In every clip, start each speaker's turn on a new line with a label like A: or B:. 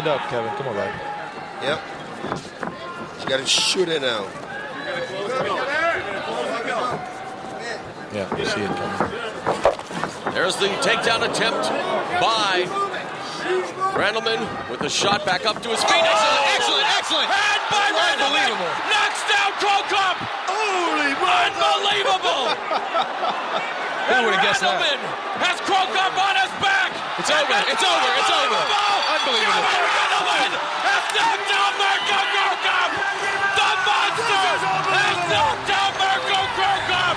A: stand up, Kevin. Come on, buddy.
B: Yep. You got to shoot it now.
A: Yeah, you see it coming.
C: There's the takedown attempt by Randleman with a shot back up to his feet. Excellent. And by Randleman. Knocks down Krokop.
B: Holy
C: Unbelievable.
A: Who would have guessed that?
C: Randleman has Krokop on his back.
A: It's over. Unbelievable.
C: Kevin Randleman has knocked down Mirko Krokop. The monster has knocked down Mirko Krokop.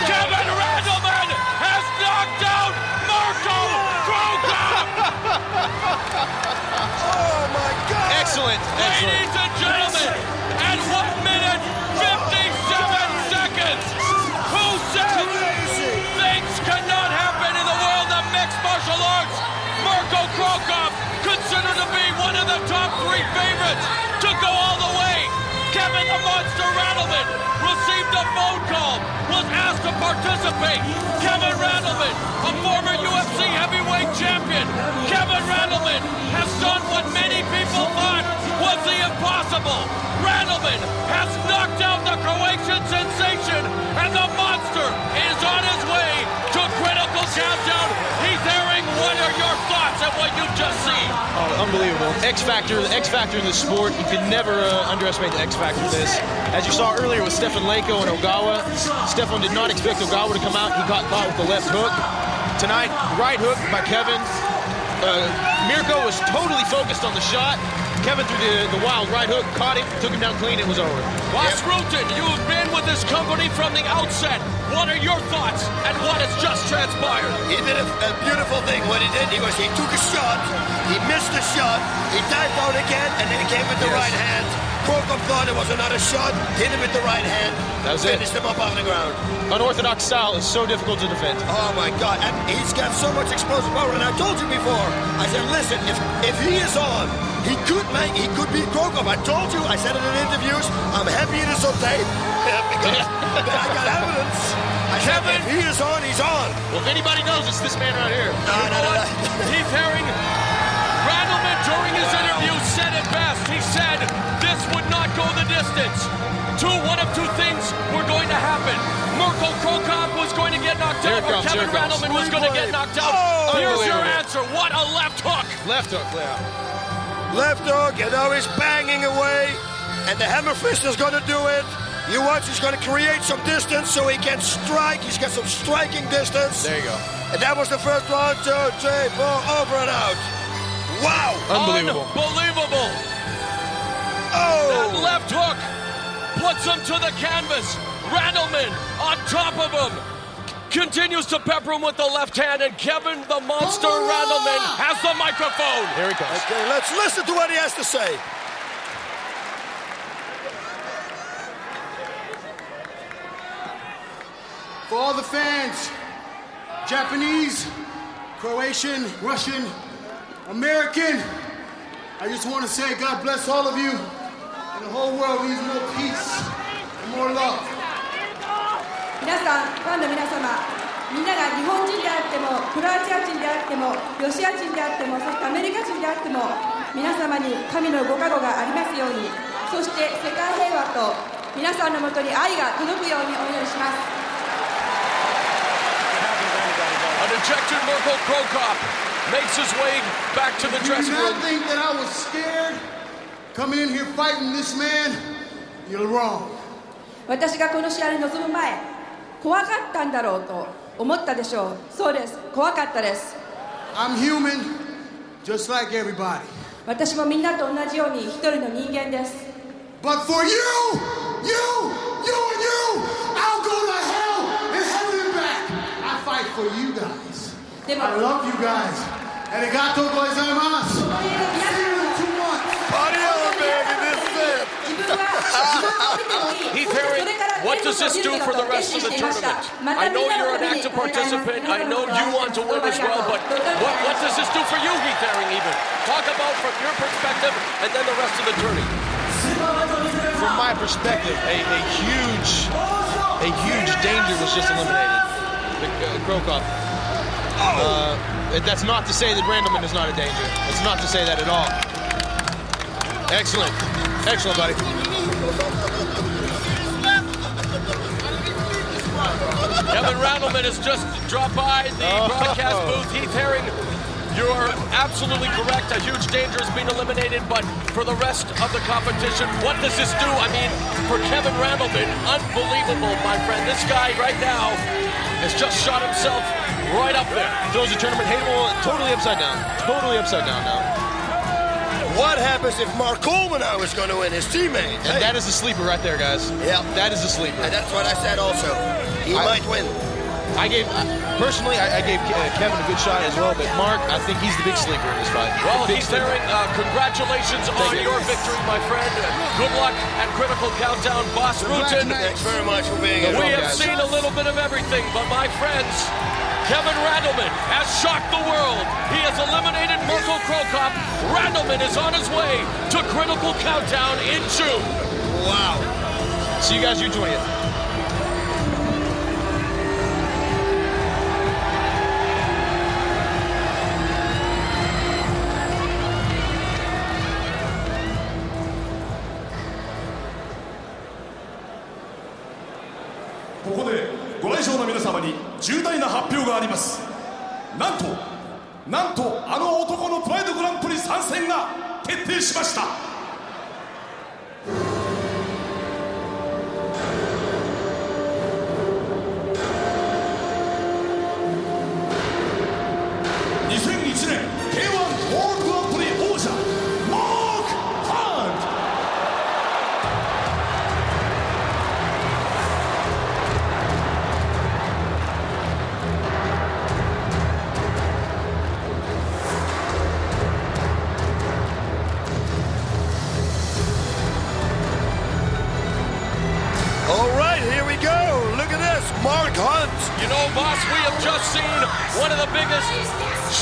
C: Kevin Randleman has knocked down Mirko Krokop.
B: Oh my God!
A: Excellent.
C: Ladies and gentlemen, at 1 minute 57 seconds, who said things cannot happen in the world of mixed martial arts? Mirko Krokop, considered to be one of the top 3 favorites to go all the way. Kevin the Monster Randleman received a phone call, was asked to participate. Kevin Randleman, a former UFC heavyweight champion. Kevin Randleman has done what many people thought was the impossible. Randleman has knocked out the Croatian sensation, and the Monster is on his way to critical countdown. He's airing. What are your thoughts on what you've just seen?
A: Oh, unbelievable. The X factor in this sport. You can never underestimate the X factor of this. As you saw earlier with Stefan Leko and Ogawa, Stefan did not expect Ogawa to come out. He got caught with the left hook. Tonight, right hook by Kevin. Mirko was totally focused on the shot. Kevin threw the wild right hook, caught him, took him down clean, it was over.
C: Ross Rutan, you've been with this company from the outset. What are your thoughts and what has just transpired?
B: He did a beautiful thing. What he did, he took a shot, he missed the shot, he dived down again, and then he came with the right hand. Krokop thought it was another shot, hit him with the right hand,
A: that was
B: finished him up on the ground.
A: Unorthodox style is so difficult to defend.
B: Oh my God, and he's got so much explosive power, and I told you before, I said, listen, if he is on, he could beat Krokop. I told you, I said it in interviews, I'm happy it is on tape, because I got evidence. I said, if he is on, he's on.
A: Well, if anybody knows, it's this man right here.
B: No.
C: Heath Herring, Randleman during his interview said it best. He said this would not go the distance. One of two things were going to happen. Mirko Krokop was going to get knocked out, or Kevin Randleman was going to get knocked out.
B: Oh,
C: here's your answer. What a left hook.
A: Left hook, yeah.
B: Left hook, and now he's banging away, and the hammer fist is going to do it. You watch, he's going to create some distance so he can strike. He's got some striking distance.
A: There you go.
B: And that was the first 1, 2, 3, 4, over and out. Wow.
A: Unbelievable.
C: Unbelievable.
B: Oh.
C: That left hook puts him to the canvas. Randleman on top of him. Continues to pepper him with the left hand, and Kevin the Monster Randleman has the microphone.
A: Here he comes.
B: Okay, let's listen to what he has to say.
D: For all the fans, Japanese, Croatian, Russian, American, I just want to say God bless all of you, and the whole world needs more peace and more love.
E: 皆さん、ファンの皆様、みんなが日本人であっても、クロアチア人であっても、ロシア人であっても、そしてアメリカ人であっても、皆様に神のご加護がありますように、そして世界平和と皆さんのもとに愛が届くようにお祈りします。
C: A dejected Mirko Krokop makes his way back to the dressing room.
D: If you did not think that I was scared coming in here fighting this man, you're wrong.
E: 私がこの試合に臨む前、怖かったんだろうと思ったでしょう。そうです。怖かったです。
D: I'm human, just like everybody.
E: 私もみんなと同じように一人の人間です。
D: But for you, and you, I'll go to hell and heaven and back. I fight for you guys. I love you guys. Arigato gozaimasu. See you in 2 months.
B: Party on, baby, this is it.
C: Heath Herring, what does this do for the rest of the tournament? I know you're an active participant. I know you want to win as well, but what does this do for you, Heath Herring, even? Talk about from your perspective and then the rest of the tourney.
A: From my perspective, a huge danger was just eliminated. Krokop. That's not to say that Randleman is not a danger. It's not to say that at all. Excellent. Excellent, buddy.
C: Kevin Randleman has just dropped by the broadcast booth. Heath Herring, you're absolutely correct. A huge danger has been eliminated, but for the rest of the competition, what does this do? I mean, for Kevin Randleman, unbelievable, my friend. This guy right now has just shot himself right up there.
A: Throws the tournament hateable totally upside down. Totally upside down now.
B: What happens if Mark Coleman now is going to win, his teammate?
A: And that is a sleeper right there, guys.
B: Yeah.
A: That is a sleeper.
B: And that's what I said also. He might win.
A: I gave Kevin a good shot as well, but Mark, I think he's the big sleeper in this fight.
C: Well, Heath Herring, congratulations on your victory, my friend. Good luck at Critical Countdown. Boss Rutan.
B: Thanks very much for being here.
C: We have seen a little bit of everything, but my friends, Kevin Randleman has shocked the world. He has eliminated Mirko Krokop. Randleman is on his way to Critical Countdown in June.
B: Wow.
A: See you guys June 20th.
F: ここでご来場の皆様に重大な発表があります。なんとあの男のプライドグランプリ参戦が決定しました。2001年 K1 ワールドグランプリ王者マーク・ハント。
B: All right, here we go. Look at this, Mark Hunt.
C: You know, boss, we have just seen one of the biggest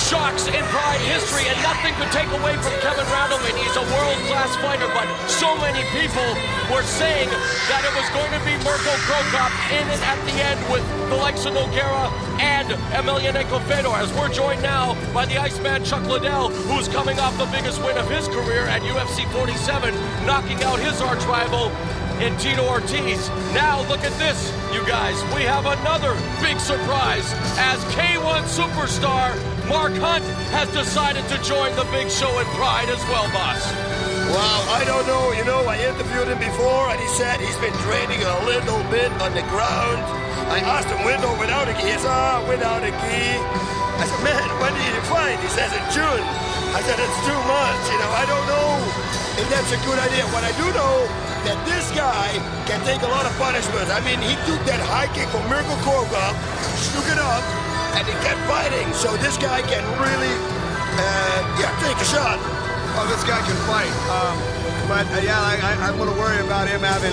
C: shocks in Pride history, and nothing could take away from Kevin Randleman. He's a world-class fighter, but so many people were saying that it was going to be Mirko Krokop in it at the end with the likes of Nogueira and Emelianenko Fedor, as we're joined now by the Iceman Chuck Liddell, who's coming off the biggest win of his career at UFC 47, knocking out his arch rival in Tito Ortiz. Now look at this, you guys. We have another big surprise as K1 superstar Mark Hunt has decided to join the big show in Pride as well, boss.
B: Wow, I don't know. You know, I interviewed him before, and he said he's been training a little bit on the ground. I asked him, with or without a gi? He said, without a gi. I said, man, when do you fight? He says, in June. I said, it's 2 months. You know, I don't know if that's a good idea. What I do know, that this guy can take a lot of punishments. I mean, he took that high kick from Mirko Krokop, shook it up, and he kept fighting. So this guy can really, take a shot.
G: Oh, this guy can fight. But I'm going to worry about him having,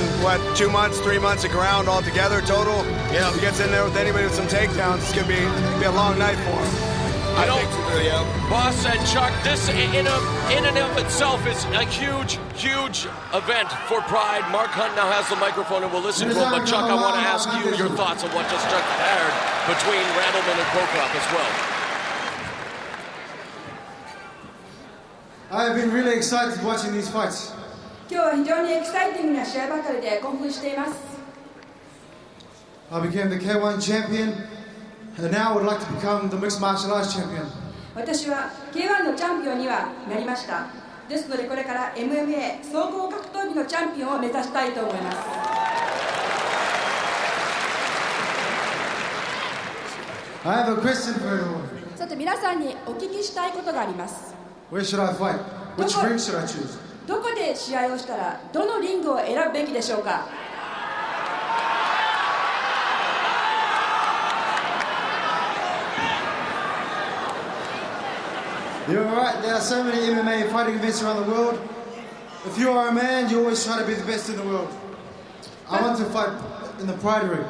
G: 2 months, 3 months of ground altogether total.
B: Yeah.
G: If he gets in there with anybody with some takedowns, it's going to be a long night for him.
C: You know, boss and Chuck, this in and of itself is a huge event for Pride. Mark Hunt now has the microphone and we'll listen to him. But Chuck, I want to ask you your thoughts on what just transpired between Randleman and Krokop as well.
H: I have been really excited watching these fights.
E: 今日は非常にエキサイティングな試合ばかりで興奮しています。
H: I became the K1 champion, and now I would like to become the mixed martial arts champion.
E: 私は K1 のチャンピオンにはなりました。ですのでこれから MMA 総合格闘技のチャンピオンを目指したいと思います。
H: I have a question for everyone.
E: さて皆さんにお聞きしたいことがあります。
H: Where should I fight? Which ring should I choose?
E: どこで試合をしたらどのリングを選ぶべきでしょうか。
H: You're right, there are so many MMA fighting events around the world. If you are a man, you always try to be the best in the world. I want to fight in the Pride ring.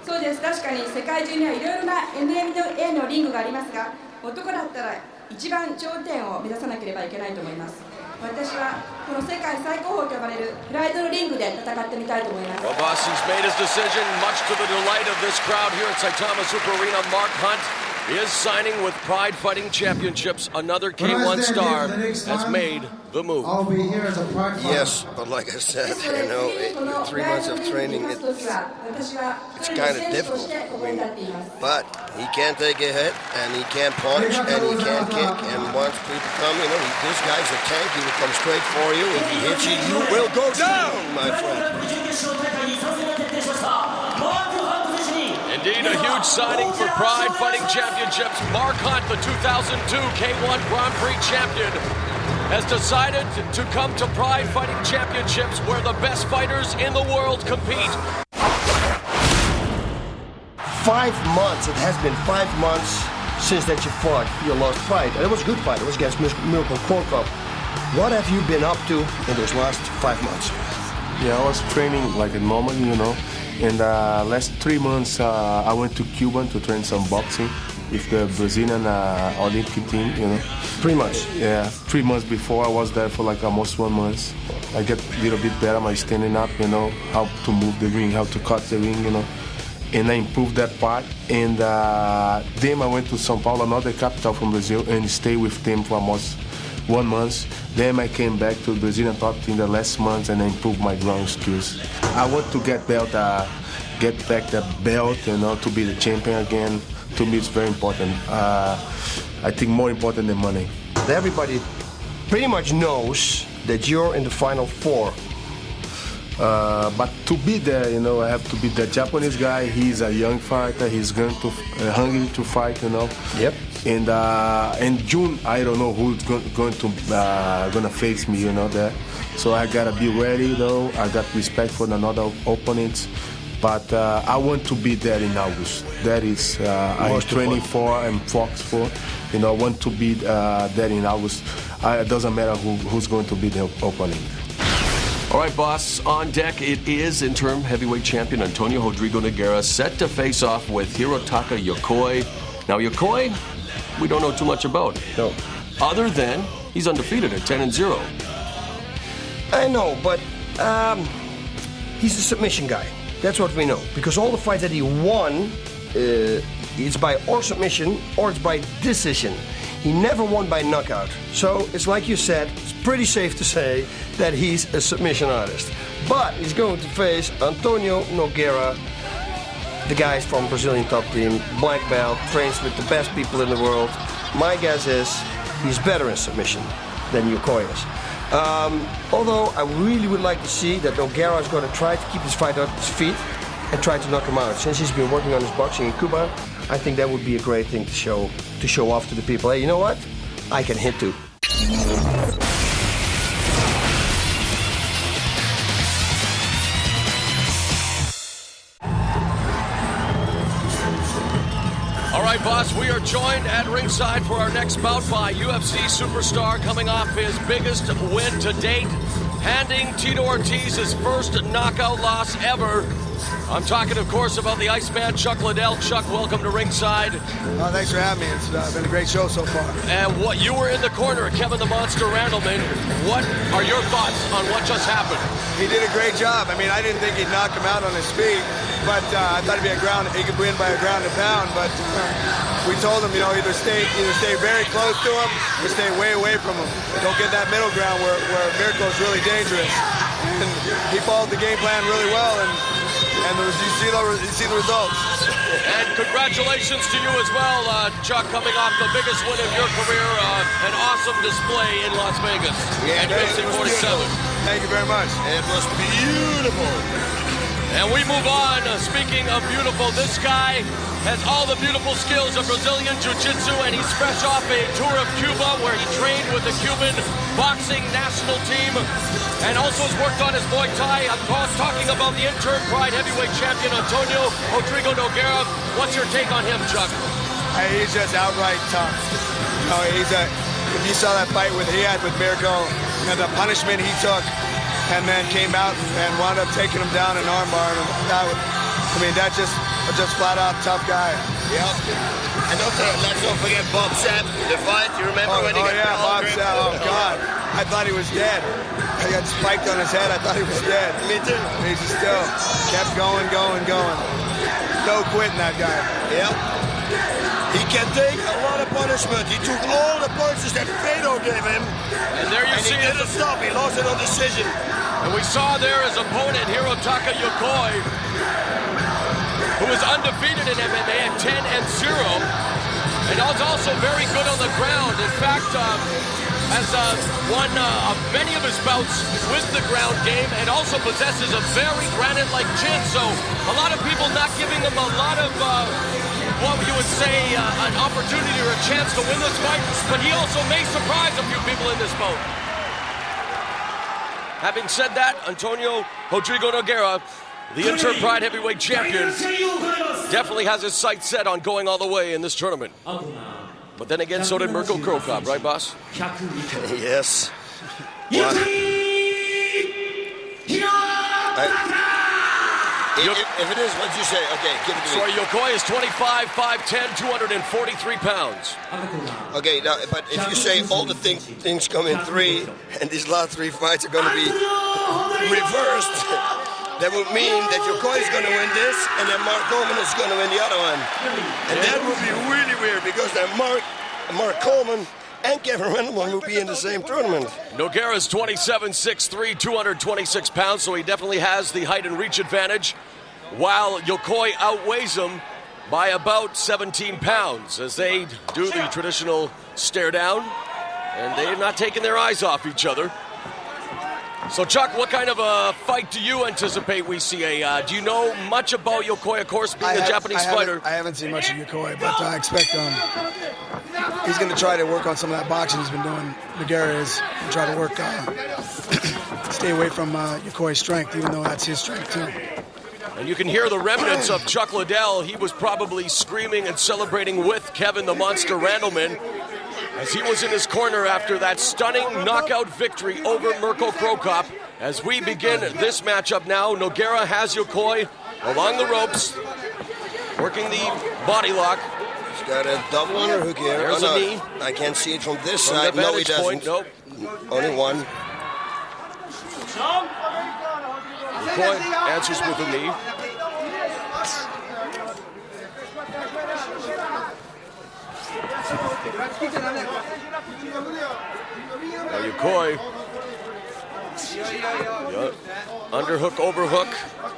E: そうです、確かに世界中にはいろいろな MMA のリングがありますが、男だったら一番頂点を目指さなければいけないと思います。私はこの世界最高峰と呼ばれるプライドのリングで戦ってみたいと思います。
C: Well, boss, he's made his decision, much to the delight of this crowd here at Saitama Super Arena. Mark Hunt is signing with Pride Fighting Championships. Another K1 star has made the move.
H: I'll be here as a pride fighter.
B: Yes, but like I said, 3 months of training, it's kind of difficult. I mean, but he can take a hit, and he can punch, and he can kick. And once people come, this guy's a tank. He will come straight for you. If he hits you, you will go down, my friend.
C: Indeed, a huge signing for Pride Fighting Championships. Mark Hunt, the 2002 K1 Grand Prix champion, has decided to come to Pride Fighting Championships where the best fighters in the world compete.
B: 5 months. It has been 5 months since that you fought your last fight. And it was a good fight. It was against Mirko Korkop. What have you been up to in those last 5 months?
I: Yeah, I was training like a normal, In the last 3 months, I went to Cuba to train some boxing with the Brazilian Olympic team,
B: 3 months.
I: Yeah, 3 months before I was there for like almost 1 month. I get a little bit better, my standing up, how to move the ring, how to cut the ring, and I improved that part. And then I went to São Paulo, another capital from Brazil, and stayed with them for almost 1 month. Then I came back to the Brazilian top team the last month and I improved my ground skills. I want to get back the belt, to be the champion again. To me, it's very important. I think more important than money.
B: Everybody pretty much knows that you're in the final 4.
I: But to be there, I have to be the Japanese guy. He's a young fighter. He's going to hungry to fight,
B: Yep.
I: And in June, I don't know who's gonna face me, there. So I gotta be ready, though. I got respect for another opponents, but I want to be there in August. That is I'm training for and focused for. I want to be there in August. It doesn't matter who's going to be the opponent.
C: All right, boss, on deck it is interim heavyweight champion Antonio Rodrigo Nogueira set to face off with Hirotaka Yokoi. Now, Yokoi, we don't know too much about.
B: No.
C: Other than he's undefeated at 10-0.
B: I know, but he's a submission guy. That's what we know. Because all the fights that he won, it's by or submission or it's by decision. He never won by knockout. So it's like you said, it's pretty safe to say that he's a submission artist. But he's going to face Antonio Nogueira. The guy's from Brazilian top team, black belt, trains with the best people in the world. My guess is he's better in submission than Yokoi is. Although I really would like to see that Nogueira is going to try to keep his fight on his feet and try to knock him out. Since he's been working on his boxing in Cuba, I think that would be a great thing to show off to the people. Hey, you know what? I can hit too.
C: All right, boss, we are joined at ringside for our next bout by UFC superstar coming off his biggest win to date, handing Tito Ortiz his first knockout loss ever. I'm talking, of course, about the Iceman, Chuck Liddell. Chuck, welcome to ringside.
G: Thanks for having me. It's been a great show so far.
C: And you were in the corner of Kevin the Monster Randleman. What are your thoughts on what just happened?
G: He did a great job. I mean, I didn't think he'd knock him out on his feet, but I thought he could win by a ground and pound. But we told him, either stay very close to him or stay way away from him. Don't get that middle ground where Mirko is really dangerous. And he followed the game plan really well, and you see the results.
C: And congratulations to you as well, Chuck, coming off the biggest win of your career, an awesome display in Las Vegas.
B: Yeah,
C: and UFC 47.
G: Thank you very much.
B: It was beautiful.
C: And we move on. Speaking of beautiful, this guy has all the beautiful skills of Brazilian Jiu-Jitsu, and he's fresh off a tour of Cuba where he trained with the Cuban boxing national team and also has worked on his Muay Thai. I'm talking about the interim Pride heavyweight champion, Antonio Rodrigo Nogueira. What's your take on him, Chuck?
G: Hey, he's just outright tough. If you saw that fight he had with Mirko, the punishment he took, and then came out and wound up taking him down in armbar. And that's just flat out tough guy.
B: Yeah. And let's not forget Bob Sapp, the fight. You remember when he got
G: Bob Sapp. Oh God, I thought he was dead. He got spiked on his head. I thought he was dead.
B: Me too.
G: He just still kept going. No quitting, that guy.
B: Yeah. He can take a lot of punishment. He took all the punches that Fedor gave him.
C: And there you
B: and
C: see
B: he didn't stop. He lost it on decision.
C: And we saw there his opponent, Hirotaka Yokoi, who is undefeated in MMA at 10-0, and is also very good on the ground. In fact, has won many of his bouts with the ground game and also possesses a very granite-like chin. So a lot of people not giving him a lot of what you would say an opportunity or a chance to win this fight, but he also may surprise a few people in this bout. Having said that, Antonio Rodrigo Nogueira, the interim Pride Heavyweight Champion, definitely has his sights set on going all the way in this tournament. But then again, so did Mirko Cro Cop, right, boss?
B: Yes. If it is what you say, okay, give it to me.
C: So Yokoi is 25, 5'10", 243 pounds.
B: Okay, now, but if you say all the things come in 3, and these last 3 fights are going to be reversed, that would mean that Yokoi is going to win this, and then Mark Coleman is going to win the other one. And that would be really weird, because then Mark Coleman and Kevin Randleman will be in the same tournament.
C: Nogueira's 27, 6'3", 226 pounds, so he definitely has the height and reach advantage, while Yokoi outweighs him by about 17 pounds as they do the traditional stare down, and they're not taking their eyes off each other. So, Chuck, what kind of a fight do you anticipate we see? Do you know much about Yokoi, of course, being a Japanese fighter?
J: I haven't seen much of Yokoi, but I expect he's going to try to work on some of that boxing he's been doing. Nogueira is and try to work, stay away from Yokoi's strength, even though that's his strength too.
C: And you can hear the remnants of Chuck Liddell. He was probably screaming and celebrating with Kevin the Monster Randleman as he was in his corner after that stunning knockout victory over Mirko Cro Cop. As we begin this matchup now, Nogueira has Yokoi along the ropes, working the body lock.
B: He's got a double underhook here.
C: There's a knee.
B: I can't see it from this
C: From
B: side.
C: the
B: No, he
C: vantage point,
B: doesn't.
C: nope.
B: Only one.
C: Yokoi answers with a knee. Now Yokoi. Yep. Underhook, overhook.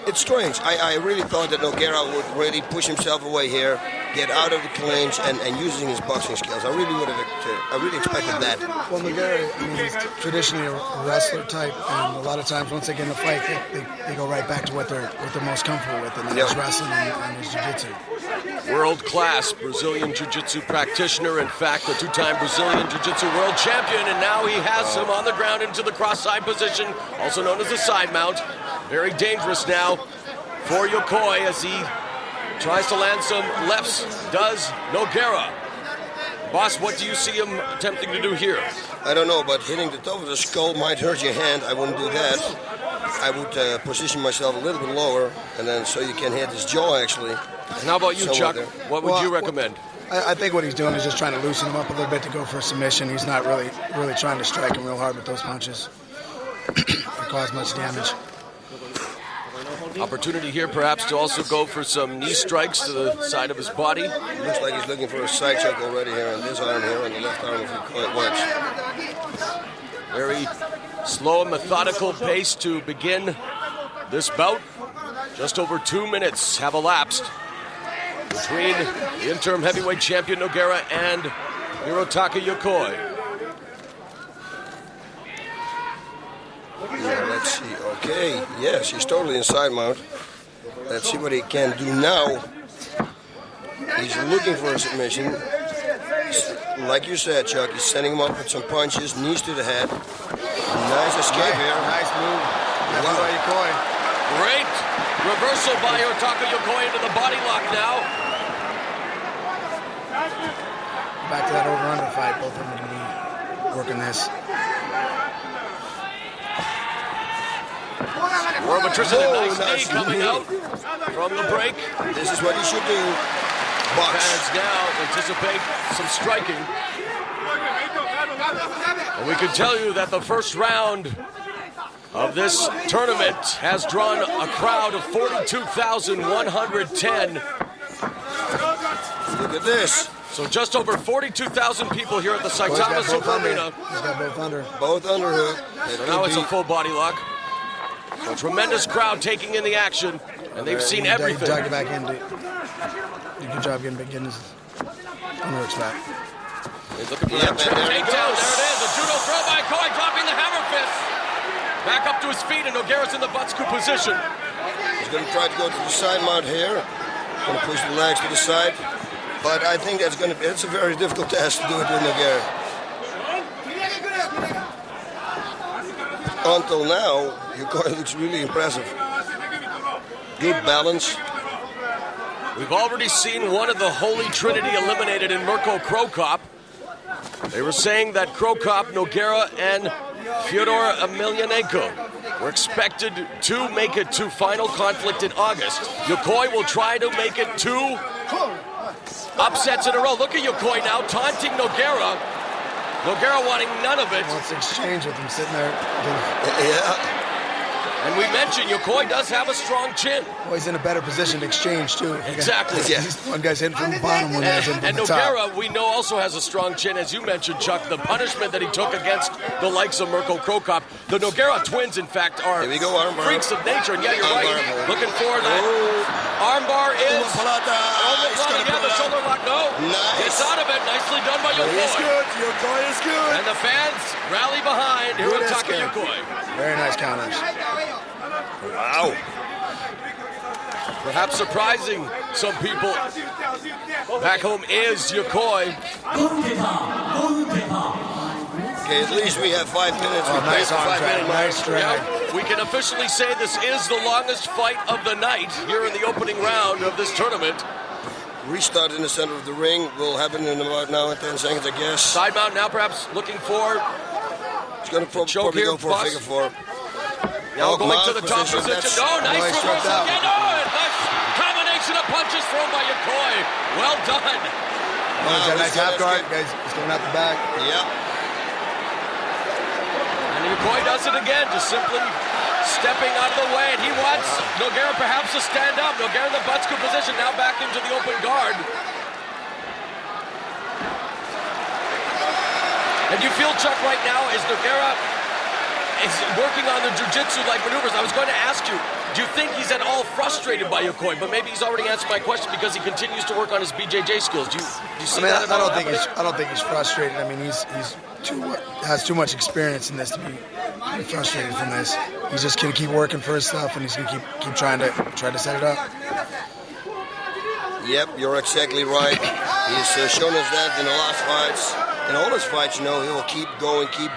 B: It's strange. I really thought that Nogueira would really push himself away here, get out of the clinch, and using his boxing skills. I really expected that.
J: Well, Nogueira, he's traditionally a wrestler type, and a lot of times once they get in a fight, they go right back to what they're most comfortable with, and that's wrestling and his jiu-jitsu.
C: World-class Brazilian Jiu-Jitsu practitioner. In fact, a two-time Brazilian Jiu-Jitsu world champion, and now he has him on the ground into the cross-side position, also known as the side mount. Very dangerous now for Yokoi as he tries to land some lefts, does Nogueira. Boss, what do you see him attempting to do here?
B: I don't know, but hitting the top of the skull might hurt your hand. I wouldn't do that. I would position myself a little bit lower, and then so you can hit his jaw, actually.
C: And how about you, Chuck?
B: There.
C: What would you recommend?
J: I think what he's doing is just trying to loosen him up a little bit to go for a submission. He's not really trying to strike him real hard with those punches or cause much damage.
C: Opportunity here perhaps to also go for some knee strikes to the side of his body.
B: Looks like he's looking for a side choke already here on this arm here, and the left arm if you quite watch.
C: Very slow and methodical pace to begin this bout. Just over 2 minutes have elapsed between the interim heavyweight champion Nogueira and Hirotaka Yokoi.
B: Yeah, let's see. Okay, yes, he's totally in side mount. Let's see what he can do now. He's looking for a submission. Like you said, Chuck, he's setting him up with some punches, knees to the head. Nice escape here.
J: Nice move. By Yokoi.
C: Great reversal by Hirotaka Yokoi into the body lock now.
J: Back to that over-under fight. Both of them are going to be working this.
C: Roids, a nice knee coming out from the break.
B: This is what he should do. Box.
C: Fans now anticipate some striking. And we can tell you that the first round of this tournament has drawn a crowd of 42,110.
B: Look at this.
C: So just over 42,000 people here at the Saitama Super Arena.
J: He's got both under.
B: Both underhook.
C: So now it's a full body lock. So tremendous crowd taking in the action, and they've seen everything.
J: Dug it back in. Did a good job getting his underhooks back.
C: He's looking for that trick takedown. There it is. A judo throw by Koi, dropping the hammer fist. Back up to his feet, and Nogueira's in the Butsuku position.
B: He's going to try to go to the side mount here. Going to push the legs to the side. But I think it's a very difficult task to do it with Nogueira. Until now, Yokoi looks really impressive. Good balance.
C: We've already seen one of the Holy Trinity eliminated in Mirko Krokop. They were saying that Krokop, Nogueira, and Fyodor Emelianenko were expected to make it to final conflict in August. Yokoi will try to make it 2 upsets in a row. Look at Yokoi now taunting Nogueira. Nogueira wanting none of it.
J: Wants to exchange with him sitting there.
B: Yeah.
C: And we mentioned Yokoi does have a strong chin.
J: Well, he's in a better position to exchange, too.
C: Exactly.
J: Yeah. One guy's hitting from the bottom, one guy's hitting from the top.
C: And Nogueira, we know, also has a strong chin. As you mentioned, Chuck, the punishment that he took against the likes of Mirko Krokop. The Nogueira twins, in fact, are freaks of nature. And yeah, you're right. Looking for that. Armbar is... Yeah, the shoulder lock. No.
B: Nice.
C: Gets out of it. Nicely done by Yokoi.
B: He's good. Yokoi is good.
C: And the fans rally behind Hirotaka Yokoi.
J: Very nice counters.
B: Wow.
C: Perhaps surprising some people back home is Yokoi.
B: Okay, at least we have 5 minutes.
J: Oh, nice arm drag. Nice drag.
C: Yeah, we can officially say this is the longest fight of the night here in the opening round of this tournament.
B: Restart in the center of the ring will happen in about now and 10 seconds, I guess.
C: Side mount now, perhaps looking for.
B: He's going to probably go for a figure four.
C: Now going to the top position. No, nice reversal again. Oh, nice combination of punches thrown by Yokoi. Well done.
J: He's got a nice half guard. Guys, he's going out the back.
B: Yep.
C: And Yokoi does it again, just simply stepping out of the way. And he wants Nogueira perhaps to stand up. Nogueira in the Butsuku position, now back into the open guard. And you feel, Chuck, right now, is Nogueira is working on the jiu-jitsu-like maneuvers. I was going to ask you, do you think he's at all frustrated by Yokoi? But maybe he's already answered my question because he continues to work on his BJJ skills. Do you see that?
J: I don't think he's frustrated. I mean, has too much experience in this to be frustrated from this. He's just going to keep working for his stuff, and he's going to keep trying to set it up.
B: Yep, you're exactly right. He's shown us that in the last fights. In all his fights, you know, he will keep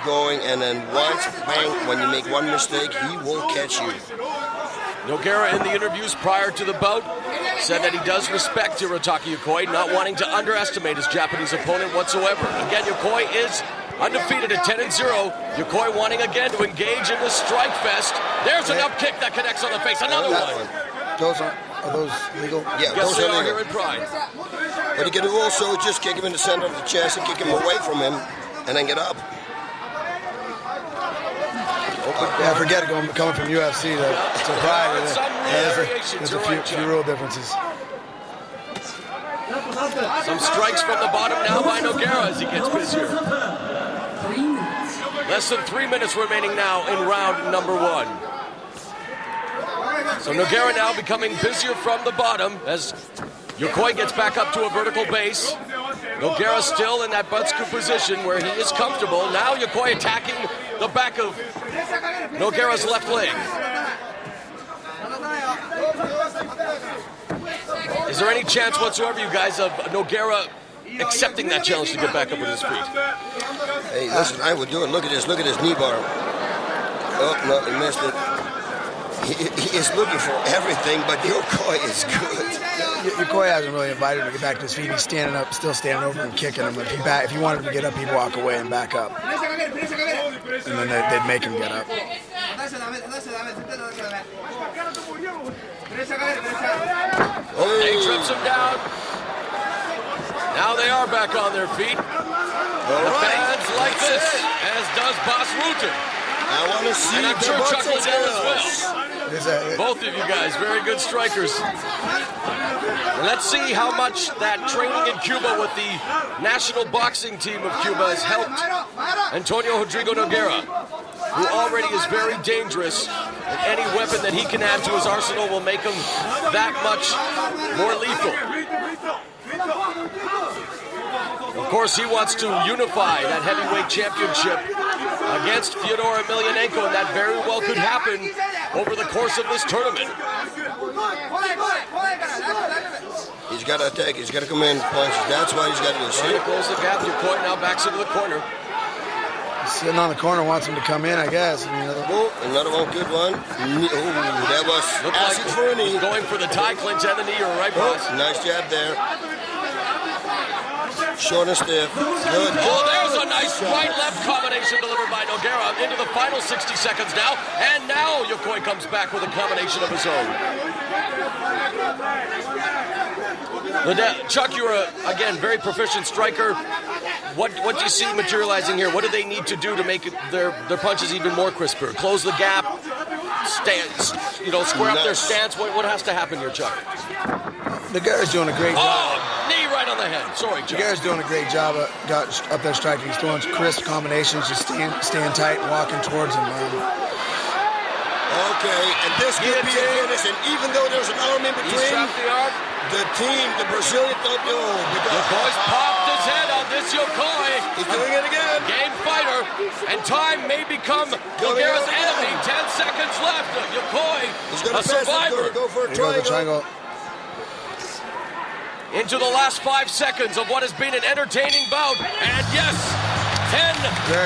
B: going, and then once, bang, when you make one mistake, he will catch you.
C: Nogueira in the interviews prior to the bout said that he does respect Hirotaka Yokoi, not wanting to underestimate his Japanese opponent whatsoever. Again, Yokoi is undefeated at 10-0. Yokoi wanting again to engage in the strike fest. There's an up kick that connects on the face. Another one.
J: Are those legal?
B: Yeah,
C: yes,
B: those
C: they
B: are
C: are
B: legal.
C: here in Pride.
B: But you can also just kick him in the center of the chest and kick him away from him, and then get up.
J: Yeah, forget it, coming from UFC to Pride.
C: There's
J: a few rule differences.
C: Some strikes from the bottom now by Nogueira as he gets busier. Less than 3 minutes remaining now in round number 1. So Nogueira now becoming busier from the bottom as Yokoi gets back up to a vertical base. Nogueira still in that Butsuku position where he is comfortable. Now Yokoi attacking the back of Nogueira's left leg. Is there any chance whatsoever, you guys, of Nogueira accepting that challenge to get back up with his feet?
B: Hey, listen, I would do it. Look at this knee bar. Oh, no, he missed it. He is looking for everything, but Yokoi is good.
J: Yokoi hasn't really invited him to get back to his feet. He's standing up, still standing over and kicking him. If he wanted him to get up, he'd walk away and back up. And then they'd make him get up.
C: He trips him down. Now they are back on their feet. The fans like this, as does Boss Wooten.
B: I want to see
C: And I'm
B: the
C: sure Chuck
B: boxing
C: was there as
B: skills.
C: well. Both of you guys, very good strikers. And let's see how much that training in Cuba with the national boxing team of Cuba has helped Antonio Rodrigo Nogueira, who already is very dangerous, and any weapon that he can add to his arsenal will make him that much more lethal. Of course, he wants to unify that heavyweight championship against Fyodor Emelianenko, and that very well could happen over the course of this tournament.
B: He's got to attack. He's got to come in punches. That's why he's got to do.
C: Trying to close the gap. Yokoi now backs into the corner.
J: Sitting on the corner, wants him to come in, I guess.
B: Another one, good one. Oh, that was
C: Looks
B: acid
C: like
B: for a knee.
C: going for the tie clinch and the knee. You're right, boss.
B: Nice jab there. Short and stiff. Good.
C: Oh, there's a nice right-left combination delivered by Nogueira into the final 60 seconds now. And now Yokoi comes back with a combination of his own. Chuck, you're, again, very proficient striker. What do you see materializing here? What do they need to do to make their punches even more crisper? Close the gap, square up their stance. What has to happen here, Chuck?
J: Nogueira's doing a great job.
C: Oh, knee right on the head. Sorry, Chuck.
J: Nogueira's doing a great job got up there striking. He's throwing crisp combinations, just staying tight and walking towards him.
B: Okay, and this could be a finish. And even though there's an arm in between,
C: He's trapped the arm.
B: the Brazilian thought,
C: Yokoi's popped his head on this Yokoi.
B: He's doing it again.
C: Game fighter, and time may become Nogueira's enemy. 10 seconds left. Yokoi, a survivor.
B: Go for a
J: Triangle.
C: Into the last 5 seconds of what has been an entertaining bout. And yes, 10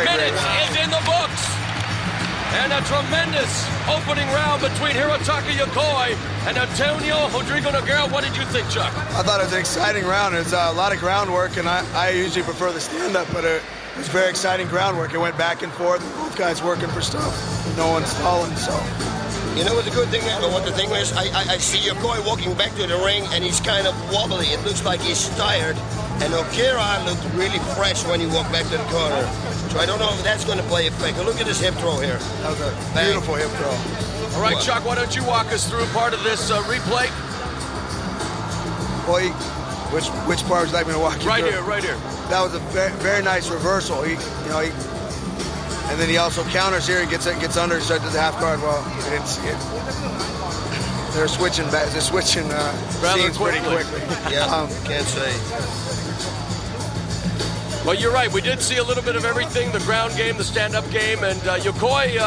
C: minutes is in the books. And a tremendous opening round between Hirotaka Yokoi and Antonio Rodrigo Nogueira. What did you think, Chuck?
J: I thought it was an exciting round. It was a lot of groundwork, and I usually prefer the stand-up, but it was very exciting groundwork. It went back and forth. Both guys working for stuff. No one stalling, so.
B: You know what the good thing is? What the thing is? I see Yokoi walking back to the ring, and he's kind of wobbly. It looks like he's tired. And Nogueira looked really fresh when he walked back to the corner. So I don't know if that's going to play effect. Look at this hip throw here.
J: That was a beautiful hip throw.
C: All right, Chuck, why don't you walk us through part of this replay?
J: Well, which part would you like me to walk you through?
C: Right here.
J: That was a very, very nice reversal. He, and then he also counters here. He gets under and starts to the half guard. Well, we didn't see it. They're switching scenes pretty quickly.
B: Yeah, can't say.
C: Well, you're right. We did see a little bit of everything, the ground game, the stand-up game, and Yokoi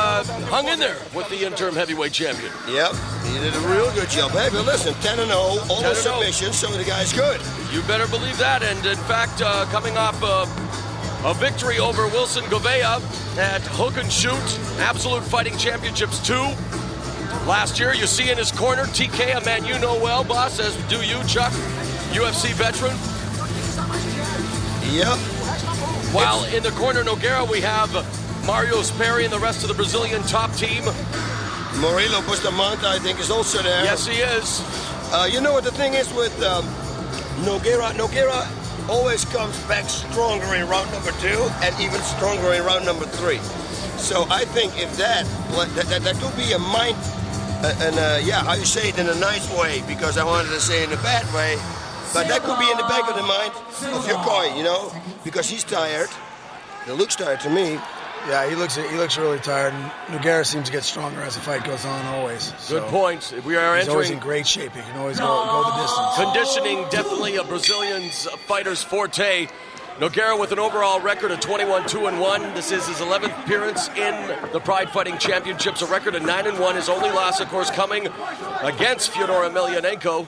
C: hung in there with the interim heavyweight champion.
B: Yep, he did a real good job. Hey, but listen, 10-0, all the submissions, so the guy's good.
C: You better believe that, and in fact, coming off a victory over Wilson Gouveia at Hook and Shoot, Absolute Fighting Championships 2. Last year, you see in his corner, TK, a man you know well, boss, as do you, Chuck, UFC veteran.
B: Yep.
C: While in the corner, Nogueira, we have Mario Sperry and the rest of the Brazilian top team.
B: Murilo Bustamante, I think, is also there.
C: Yes, he is.
B: You know what the thing is with Nogueira? Nogueira always comes back stronger in round number 2 and even stronger in round number 3. So I think if that could be a mind, how you say it in a nice way, because I wanted to say it in a bad way. But that could be in the back of the mind of Yokoi, because he's tired. He looks tired to me.
J: Yeah, he looks really tired. And Nogueira seems to get stronger as the fight goes on, always.
C: Good point. We are
J: he's always
C: entering
J: in great shape. He can always go the distance.
C: conditioning, definitely a Brazilian's fighter's forte. Nogueira with an overall record of 21-2-1. This is his 11th appearance in the Pride Fighting Championships. A record of 9-1. His only loss, of course, coming against Fyodor Emelianenko,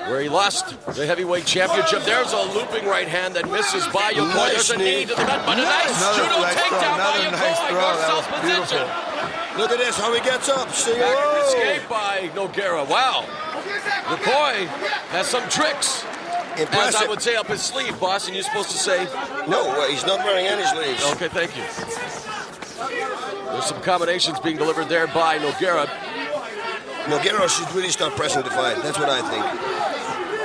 C: where he lost the heavyweight championship. There's a looping right hand that misses by Yokoi. There's a knee to the gut, but a nice judo takedown by Yokoi. North-south position.
B: Look at this, how he gets up.
C: Escape by Nogueira. Wow. Yokoi has some tricks.
B: Impressive.
C: As I would say, up his sleeve, boss, and you're supposed to say?
B: No, he's not wearing any sleeves.
C: Okay, thank you. There's some combinations being delivered there by Nogueira.
B: Nogueira should really start pressing the fight. That's what I think.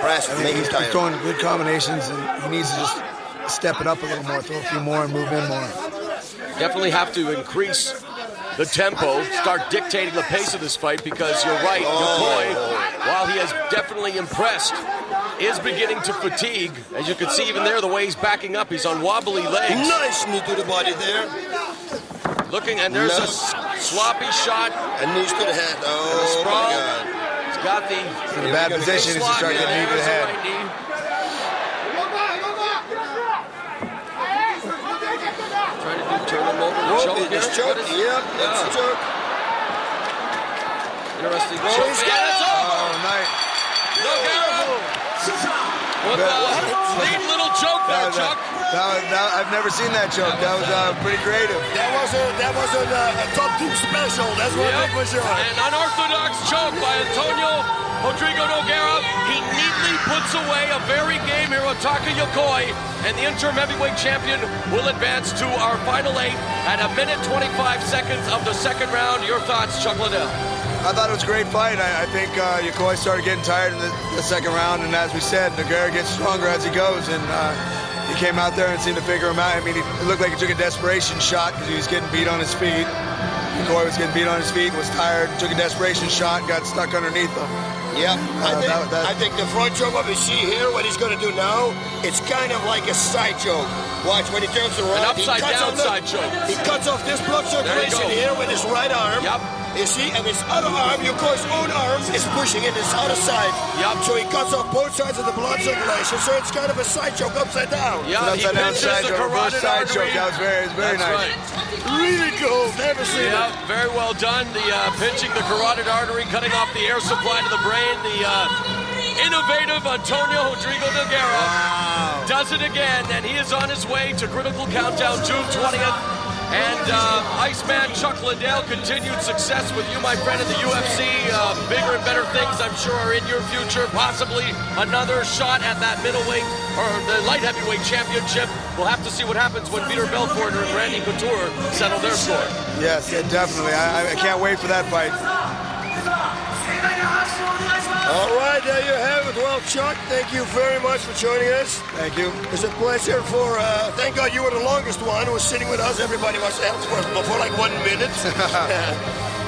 B: Press, make him tired.
J: He's throwing good combinations, and he needs to just step it up a little more, throw a few more, and move in more.
C: Definitely have to increase the tempo, start dictating the pace of this fight, because you're right, Yokoi, while he has definitely impressed, is beginning to fatigue. As you can see even there, the way he's backing up, he's on wobbly legs.
B: Nice knee to the body there.
C: Looking, and there's a sloppy shot.
B: And knees to the head. Oh, my God.
C: He's got the...
G: In a bad position, he's starting to get knee to the head.
C: Trying to turn him over the choke here.
B: Choke. Yep, that's a choke.
C: Interesting
B: Oh,
C: choke.
B: he's
C: Yeah,
B: got
C: it's
B: it.
C: over.
G: Oh, nice.
C: With a neat little choke there, Chuck.
G: I've never seen that choke. That was pretty creative.
B: That was a top team special. That's what it was.
C: An unorthodox choke by Antonio Rodrigo Nogueira. He neatly puts away a very game Hirotaka Yokoi, and the interim heavyweight champion will advance to our final 8 at 1:25 of the second round. Your thoughts, Chuck Liddell?
G: I thought it was a great fight. I think Yokoi started getting tired in the second round, and as we said, Nogueira gets stronger as he goes, and he came out there and seemed to figure him out. I mean, it looked like he took a desperation shot because he was getting beat on his feet. Yokoi was getting beat on his feet, was tired, took a desperation shot, got stuck underneath him.
B: Yeah, I think the front choke, what we see here, what he's going to do now, it's kind of like a side choke. Watch, when he turns around,
C: An upside-down side choke.
B: He cuts off this blood circulation here with his right arm.
C: Yep.
B: You see, and his other arm, Yokoi's own arm, is pushing in his other side.
C: Yep.
B: So he cuts off both sides of the blood circulation, so it's kind of a side choke upside down.
C: Yeah, he
G: Upside down
C: pinches
G: side
C: the
G: choke, reverse
C: carotid
G: side choke.
C: artery.
G: That was very
C: That's
G: nice.
C: right.
B: Really cool, never seen it.
C: Yeah, very well done. The pinching the carotid artery, cutting off the air supply to the brain. The innovative Antonio Rodrigo Nogueira does it again, and he is on his way to Critical Countdown June 20th. And Iceman Chuck Liddell, continued success with you, my friend, in the UFC. Bigger and better things, I'm sure, are in your future. Possibly another shot at that middleweight or the light heavyweight championship. We'll have to see what happens when Peter Belfort and Randy Couture settle their score.
G: Yes, yeah, definitely. I can't wait for that fight.
B: All right, there you have it. Well, Chuck, thank you very much for joining us.
G: Thank you.
B: It's a pleasure for, thank God you were the longest one who was sitting with us. Everybody was else for like 1 minute.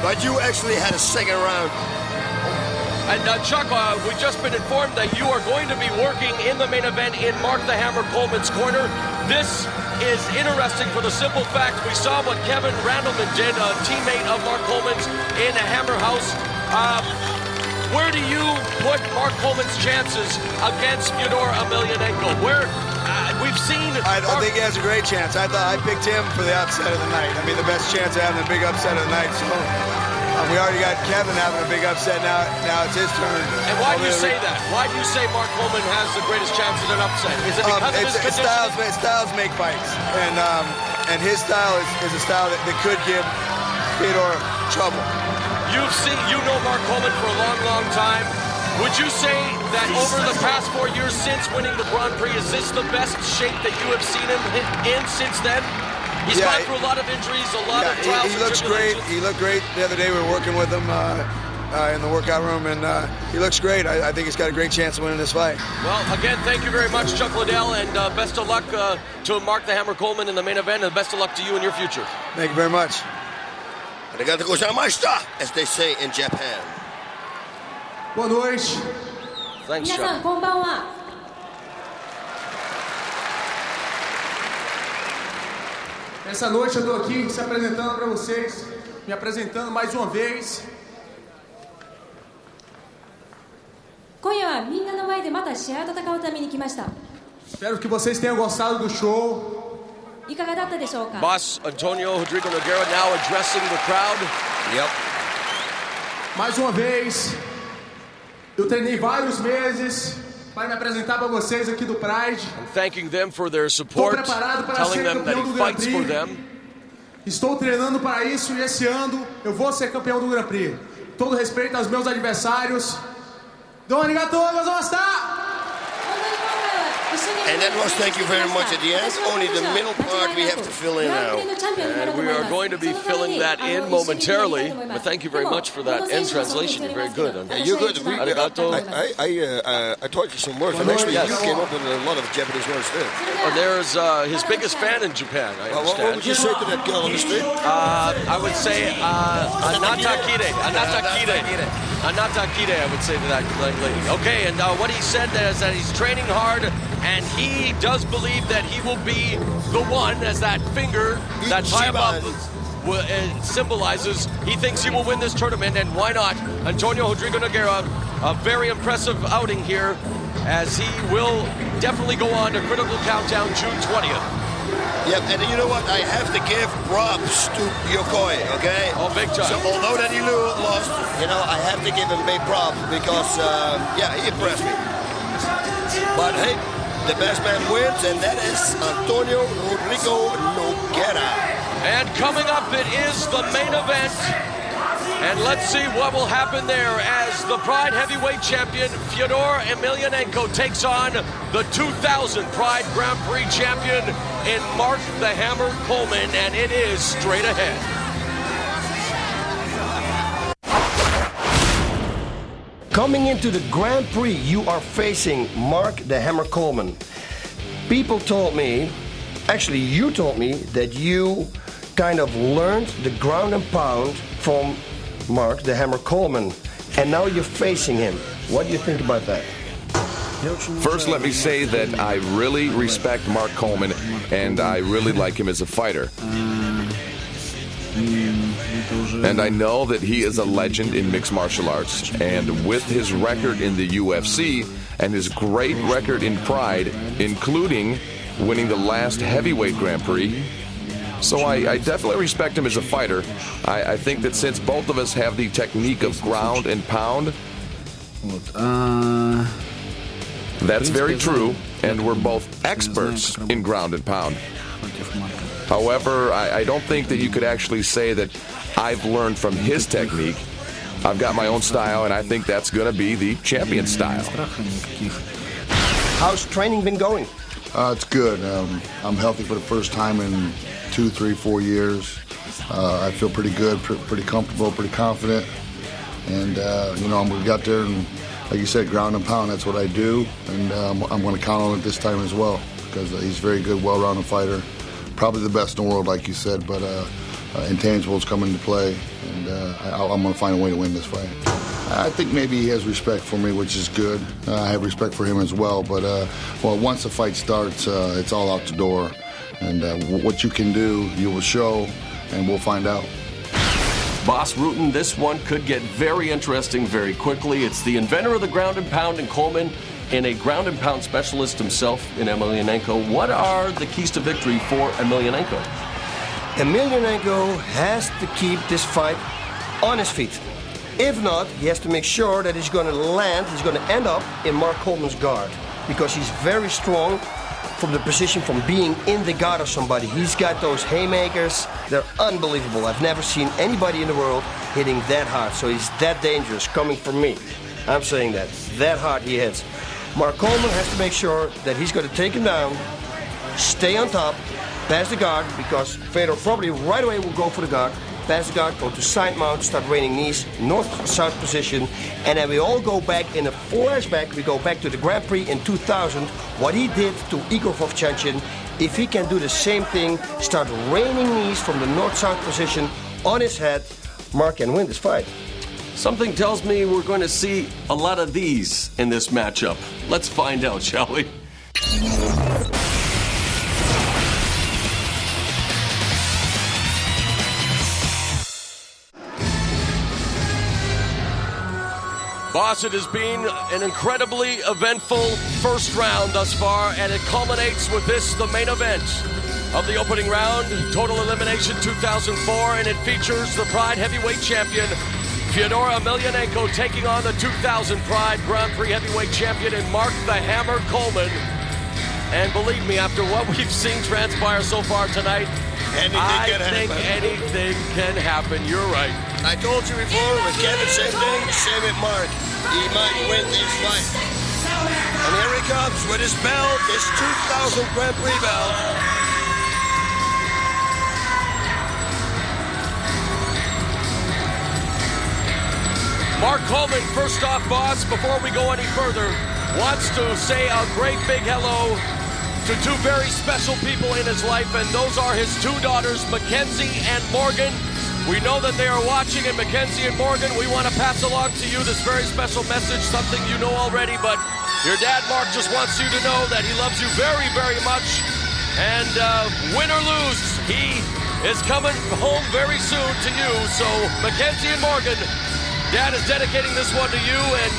B: But you actually had a second round.
C: And Chuck, we've just been informed that you are going to be working in the main event in Mark the Hammer Coleman's corner. This is interesting for the simple fact we saw what Kevin Randleman did, a teammate of Mark Coleman's in a Hammer House. Where do you put Mark Coleman's chances against Fyodor Emelianenko? Where we've seen...
G: I think he has a great chance. I picked him for the upset of the night. I mean, the best chance of having a big upset of the night. So we already got Kevin having a big upset. Now it's his turn.
C: And why do you say that? Why do you say Mark Coleman has the greatest chance at an upset? Is it because of his conditioning?
G: Styles make fights, and his style is a style that could give Fyodor trouble.
C: You know Mark Coleman for a long, long time. Would you say that over the past 4 years since winning the Grand Prix, is this the best shape that you have seen him in since then? He's gone through a lot of injuries, a lot of trials.
G: He looks great. He looked great the other day. We were working with him in the workout room, and he looks great. I think he's got a great chance of winning this fight.
C: Well, again, thank you very much, Chuck Liddell, and best of luck to Mark the Hammer Coleman in the main event, and best of luck to you in your future.
G: Thank you very much.
B: Arigatou gozaimashita, as they say in Japan.
H: Boa noite.
C: Thanks,
E: 皆さん
C: Chuck.
E: こんばんは。
D: Essa noite eu tô aqui se apresentando para vocês, me apresentando mais uma vez.
E: 今夜はみんなの前でまた試合を戦うために来ました。
D: Espero que vocês tenham gostado do show.
E: いかがだったでしょうか。
C: Boss Antonio Rodrigo Nogueira now addressing the crowd.
B: Yep.
D: Mais uma vez, eu treinei vários meses para me apresentar para vocês aqui do Pride.
C: And thanking them for their support, telling them that he fights for them.
D: Estou treinando para isso e esse ano eu vou ser campeão do Grand Prix. Todo respeito aos meus adversários. どうもありがとうございました。
E: 本当に今回は
B: And that was thank you very much at the end. Only the middle part we have to fill in now.
C: And we are going to be filling that in momentarily. But thank you very much for that end translation. You're very good.
B: Yeah, you're good.
C: Arigato.
B: I taught you some words. And actually,
C: Yes.
B: you came up with a lot of Japanese words too.
C: There's his biggest fan in Japan, I
B: What
C: understand.
B: would you say to that girl on the street?
C: I would say anatakire. Anatakire, I would say to that lady. Okay, and what he said is that he's training hard, and he does believe that he will be the one, as that finger that's high above symbolizes. He thinks he will win this tournament, and why not? Antonio Rodrigo Nogueira, a very impressive outing here, as he will definitely go on to Critical Countdown June 20th.
B: Yep, and you know what? I have to give props to Yokoi, okay?
C: Oh, big time.
B: So although that he lost, I have to give him big props because, he impressed me. But hey, the best man wins, and that is Antonio Rodrigo Nogueira. And
C: coming up, it is the main event. And let's see what will happen there as the Pride Heavyweight Champion Fyodor Emelianenko takes on the 2000 Pride Grand Prix champion in Mark the Hammer Coleman, and it is straight ahead.
K: Coming into the Grand Prix, you are facing Mark the Hammer Coleman. People told me, actually you told me, that you kind of learned the ground and pound from Mark the Hammer Coleman, and now you're facing him. What do you think about that?
L: First, let me say that I really respect Mark Coleman, and I really like him as a fighter. And I know that he is a legend in mixed martial arts, and with his record in the UFC and his great record in Pride, including winning the last heavyweight Grand Prix, so I definitely respect him as a fighter. I think that since both of us have the technique of ground and pound, that's very true, and we're both experts in ground and pound. However, I don't think that you could actually say that I've learned from his technique. I've got my own style, and I think that's going to be the champion style.
K: How's training been going?
M: It's good. I'm healthy for the first time in 2, 3, 4 years. I feel pretty good, pretty comfortable, pretty confident. And, we got there, and like you said, ground and pound, that's what I do. And I'm going to count on it this time as well, because he's a very good, well-rounded fighter. Probably the best in the world, like you said, but intangibles come into play, and I'm going to find a way to win this fight. I think maybe he has respect for me, which is good. I have respect for him as well, but once the fight starts, it's all out the door. And what you can do, you will show, and we'll find out.
N: Boss Rutan, this one could get very interesting very quickly. It's the inventor of the ground and pound in Coleman and a ground and pound specialist himself in Emelianenko. What are the keys to victory for Emelianenko?
K: Emelianenko has to keep this fight on his feet. If not, he has to make sure that he's going to end up in Mark Coleman's guard, because he's very strong from the position from being in the guard of somebody. He's got those haymakers. They're unbelievable. I've never seen anybody in the world hitting that hard. So he's that dangerous coming from me. I'm saying that hard he hits. Mark Coleman has to make sure that he's going to take him down, stay on top, pass the guard, because Fedor probably right away will go for the guard, pass the guard, go to side mount, start raining knees, north-south position, and then we all go back in a flashback. We go back to the Grand Prix in 2000, what he did to Igor Vovchanchyn. If he can do the same thing, start raining knees from the north-south position on his head, Mark can win this fight.
N: Something tells me we're going to see a lot of these in this matchup. Let's find out, shall we?
C: Boss, it has been an incredibly eventful first round thus far, and it culminates with this, the main event of the opening round, Total Elimination 2004, and it features the Pride Heavyweight Champion, Fyodor Emelianenko, taking on the 2000 Pride Grand Prix Heavyweight Champion in Mark the Hammer Coleman. And believe me, after what we've seen transpire so far tonight, I think anything can happen. You're right.
B: I told you before, with Kevin, same thing, same with Mark. He might win this fight. And here he comes with his belt, his 2000 Grand Prix belt.
C: Mark Coleman, first off, boss, before we go any further, wants to say a great big hello to two very special people in his life, and those are his two daughters, Mackenzie and Morgan. We know that they are watching, and Mackenzie and Morgan, we want to pass along to you this very special message, something you know already, but your dad, Mark, just wants you to know that he loves you very, very much, and win or lose, he is coming home very soon to you. So, Mackenzie and Morgan, Dad is dedicating this one to you, and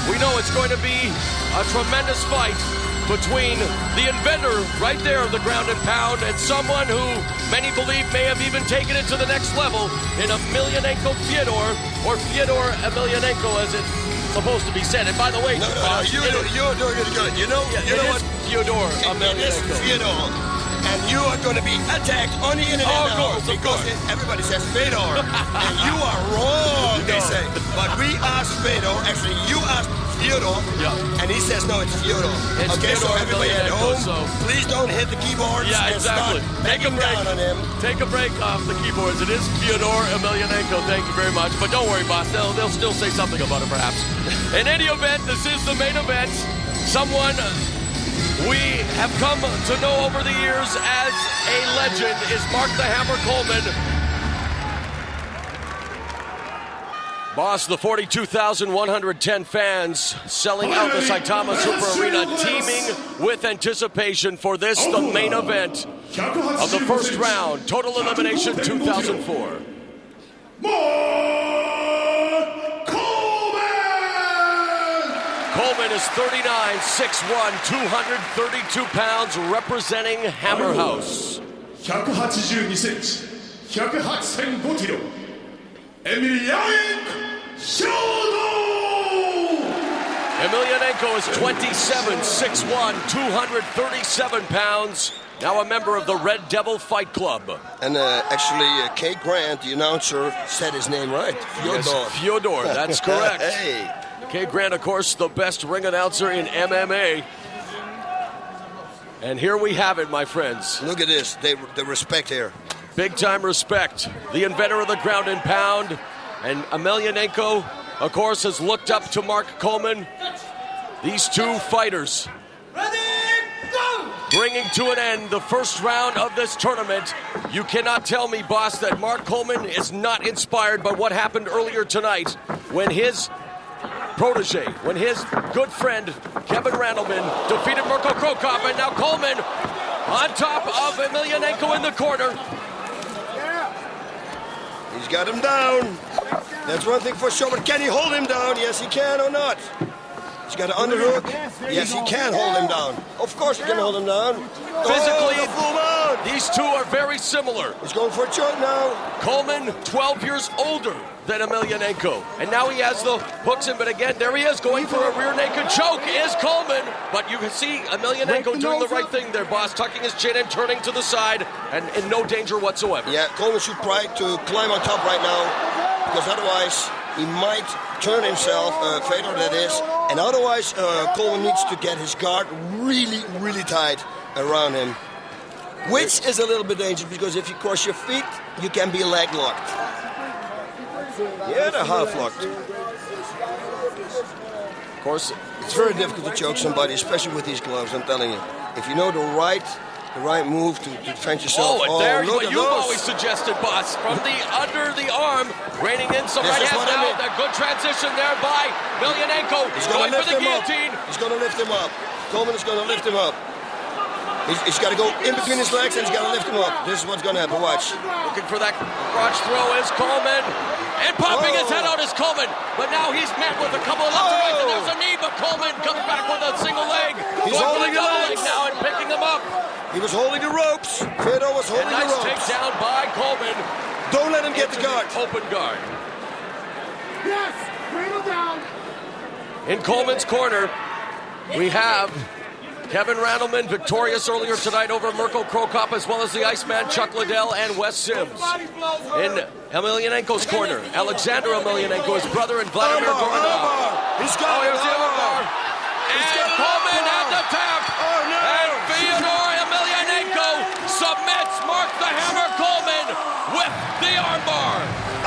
C: we know it's going to be a tremendous fight between the inventor right there of the ground and pound and someone who many believe may have even taken it to the next level in Emelianenko Fyodor, or Fyodor Emelianenko as it's supposed to be said. And by the way,
B: No, you're doing it good. You know what?
C: Fyodor
B: It is
C: Emelianenko.
B: Fyodor. And you are going to be attacked on the internet now because everybody says Fedor, and you are wrong, they say. But we asked Fedor, actually you asked Fyodor, and he says no, it's Fyodor.
C: It's
B: okay, so
C: Fyodor
B: everybody at home,
C: Emelianenko,
B: please don't hit the keyboards
C: Yeah,
B: and
C: exactly.
B: start
C: Take a
B: begging
C: break.
B: down on him.
C: Take a break off the keyboards. It is Fyodor Emelianenko. Thank you very much. But don't worry, boss. They'll still say something about it, perhaps. In any event, this is the main event. Someone we have come to know over the years as a legend is Mark the Hammer Coleman. Boss, the 42,110 fans selling out the Saitama Super Arena, teeming with anticipation for this, the main event of the first round, Total Elimination 2004. Coleman is 39, 6'1", 232 pounds, representing Hammer House.
F: 182センチ、108.5キロ、
C: Emelianenko is 27, 6'1", 237 pounds, now a member of the Red Devil Fight Club.
B: And actually, Kay Grant, the announcer, said his name right. Fyodor.
C: Yes, Fyodor, that's correct.
B: Hey.
C: Kay Grant, of course, the best ring announcer in MMA. And here we have it, my friends.
B: Look at this, the respect here.
C: Big time respect. The inventor of the ground and pound. And Emelianenko, of course, has looked up to Mark Coleman. These two fighters bringing to an end the first round of this tournament. You cannot tell me, boss, that Mark Coleman is not inspired by what happened earlier tonight when his protege, when his good friend Kevin Randleman defeated Mirko Cro Cop, and now Coleman on top of Emelianenko in the corner.
B: He's got him down. That's one thing for sure, but can he hold him down? Yes, he can or not. He's got an underhook. Yes, he can hold him down. Of course he can hold him down.
C: Physically, these two are very similar.
B: He's going for a choke now.
C: Coleman, 12 years older than Emelianenko. And now he has the hooks in, but again, there he is going for a rear naked choke, is Coleman. But you can see Emelianenko doing the right thing there, boss, tucking his chin and turning to the side, and in no danger whatsoever.
B: Yeah, Coleman should try to climb on top right now, because otherwise he might turn himself, Fedor that is, and otherwise Coleman needs to get his guard really, really tight around him. Which is a little bit dangerous, because if you cross your feet, you can be leg locked. Yeah, they're half locked.
C: Of course,
B: it's very difficult to choke somebody, especially with these gloves, I'm telling you. If you know the right move to defend yourself.
C: Oh, and there,
B: look
C: what
B: at
C: you've
B: those.
C: always suggested, boss, from the under the arm, raining in some
B: This
C: right
B: is
C: hands
B: what I
C: now.
B: mean.
C: That good transition there by Emelianenko.
B: He's
C: going
B: going to
C: for
B: lift
C: the
B: him up.
C: guillotine.
B: He's going to lift him up. Coleman is going to lift him up. He's got to go in between his legs, and he's got to lift him up. This is what's going to happen. Watch.
C: Looking for that crotch throw is Coleman. And popping his head out is Coleman. But now he's met with a couple of left and right, and there's a knee, but Coleman comes back with a single leg.
B: He's
C: going for
B: holding
C: the
B: the
C: double
B: legs.
C: leg now and picking them up.
B: He was holding the ropes. Fedor was holding
C: A nice
B: the ropes.
C: takedown by Coleman.
B: Don't let him get the guard.
C: Open guard.
D: Yes, bring him down.
C: In Coleman's corner, we have Kevin Randleman, victorious earlier tonight over Mirko Cro Cop, as well as the Iceman Chuck Liddell and Wes Sims. In Emelianenko's corner, Alexander Emelianenko, his brother, and Vladimir Goranov.
B: He's got
C: here's the armbar. And Coleman at the tap.
B: Oh, no.
C: And Fyodor Emelianenko submits Mark the Hammer Coleman with the armbar.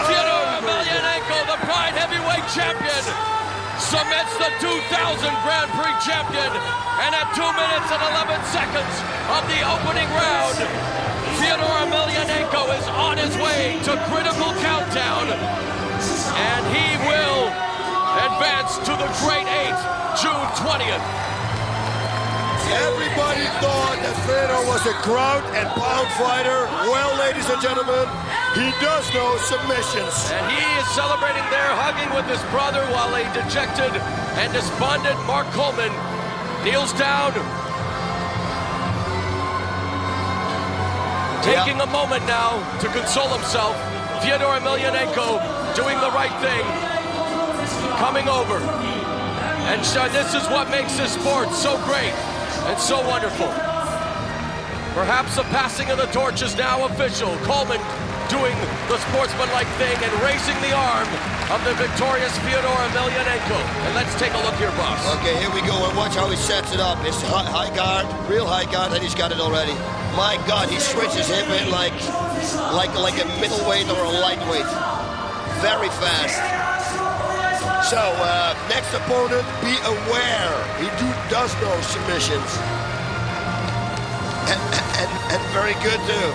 C: Fyodor Emelianenko, the Pride Heavyweight Champion, submits the 2000 Grand Prix champion. And at 2 minutes and 11 seconds of the opening round, Fyodor Emelianenko is on his way to critical countdown. And he will advance to the Great Eight, June 20th.
B: Everybody thought that Fyodor was a ground and pound fighter. Well, ladies and gentlemen, he does know submissions.
C: And he is celebrating there, hugging with his brother, while a dejected and despondent Mark Coleman kneels down, taking a moment now to console himself. Fyodor Emelianenko doing the right thing, coming over. And this is what makes this sport so great and so wonderful. Perhaps the passing of the torch is now official. Coleman doing the sportsmanlike thing and raising the arm of the victorious Fyodor Emelianenko. And let's take a look here, boss.
B: Okay, here we go, and watch how he sets it up. It's high guard, real high guard, and he's got it already. My God, he switches him in like a middleweight or a lightweight. Very fast. So, next opponent, be aware. He does know submissions. And very good, too.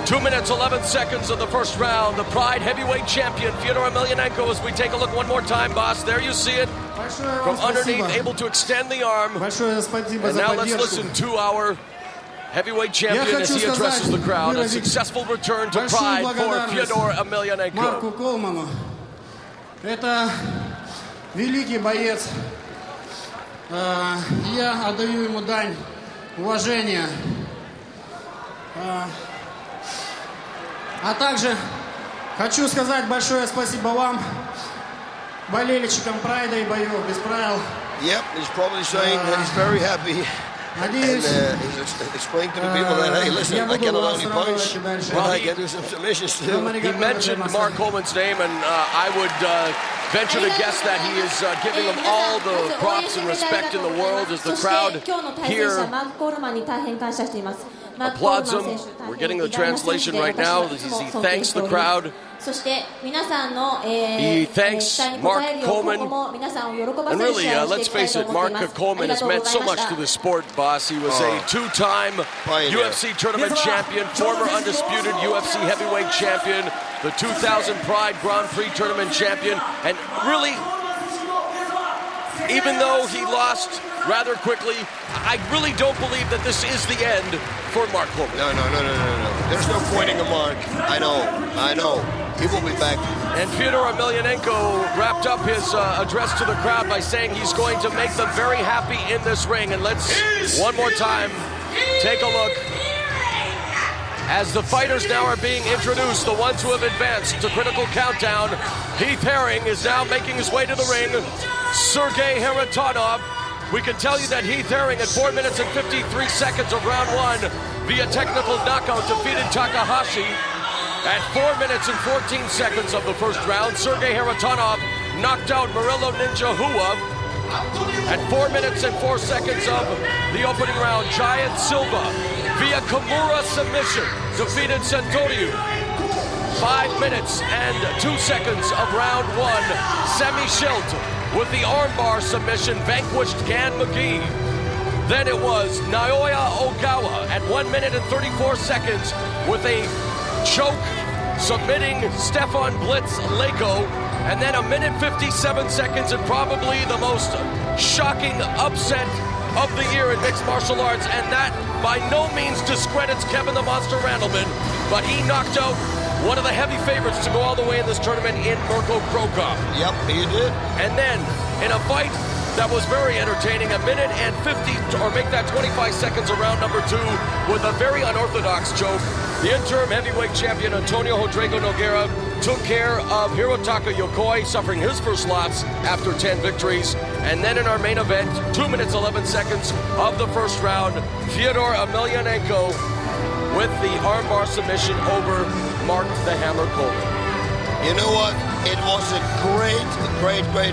C: 2 minutes, 11 seconds of the first round. The Pride Heavyweight Champion, Fyodor Emelianenko, as we take a look one more time, boss. There you see it. From underneath, able to extend the arm. And now let's listen to our heavyweight champion as he addresses the crowd. A successful return to Pride for Fyodor Emelianenko.
D: Марку Колману. Это великий боец. Я отдаю ему дань уважения. А также хочу сказать большое спасибо вам, болельщикам Прайда и боев без правил.
B: Yep, he's probably saying that he's very happy. And he's explaining to the people that, hey, listen, I cannot only punch, but I can do some submissions too.
C: He mentioned Mark Coleman's name, and I would venture to guess that he is giving him all the props and respect in the world as the crowd here applauds him. We're getting the translation right now. He thanks the crowd. He thanks Mark Coleman. And really, let's face it, Mark Coleman has meant so much to the sport, boss. He was a two-time UFC tournament champion, former undisputed UFC heavyweight champion, the 2000 Pride Grand Prix tournament champion, and really, even though he lost rather quickly, I really don't believe that this is the end for Mark Coleman.
B: No. There's no pointing a mark. I know. He will be back.
C: And Fyodor Emelianenko wrapped up his address to the crowd by saying he's going to make them very happy in this ring. And let's, one more time, take a look. As the fighters now are being introduced, the ones who have advanced to critical countdown, Heath Herring is now making his way to the ring. Sergey Haratonov. We can tell you that Heath Herring at 4 minutes and 53 seconds of round one via technical knockout defeated Takahashi. At 4 minutes and 14 seconds of the first round, Sergey Haratonov knocked out Murillo Ninja Hua. At 4 minutes and 4 seconds of the opening round, Giant Silva via Kimura submission defeated Santoriu. 5 minutes and 2 seconds of round one, Semi Schilt with the armbar submission vanquished Gan McGee. Then it was Naoya Ogawa at 1 minute and 34 seconds with a choke submitting Stefan Blitz Leko. And then 1 minute 57 seconds and probably the most shocking upset of the year in mixed martial arts. And that by no means discredits Kevin the Monster Randleman, but he knocked out one of the heavy favorites to go all the way in this tournament in Mirko Krokop.
B: Yep, he did.
C: And then, in a fight that was very entertaining, 1 minute and 50, or make that 25 seconds of round number two, with a very unorthodox choke, the interim heavyweight champion Antonio Rodrigo Nogueira took care of Hirotaka Yokoi, suffering his first loss after 10 victories. And then in our main event, 2 minutes 11 seconds of the first round, Fyodor Emelianenko with the armbar submission over Mark the Hammer Coleman.
B: You know what? It was a great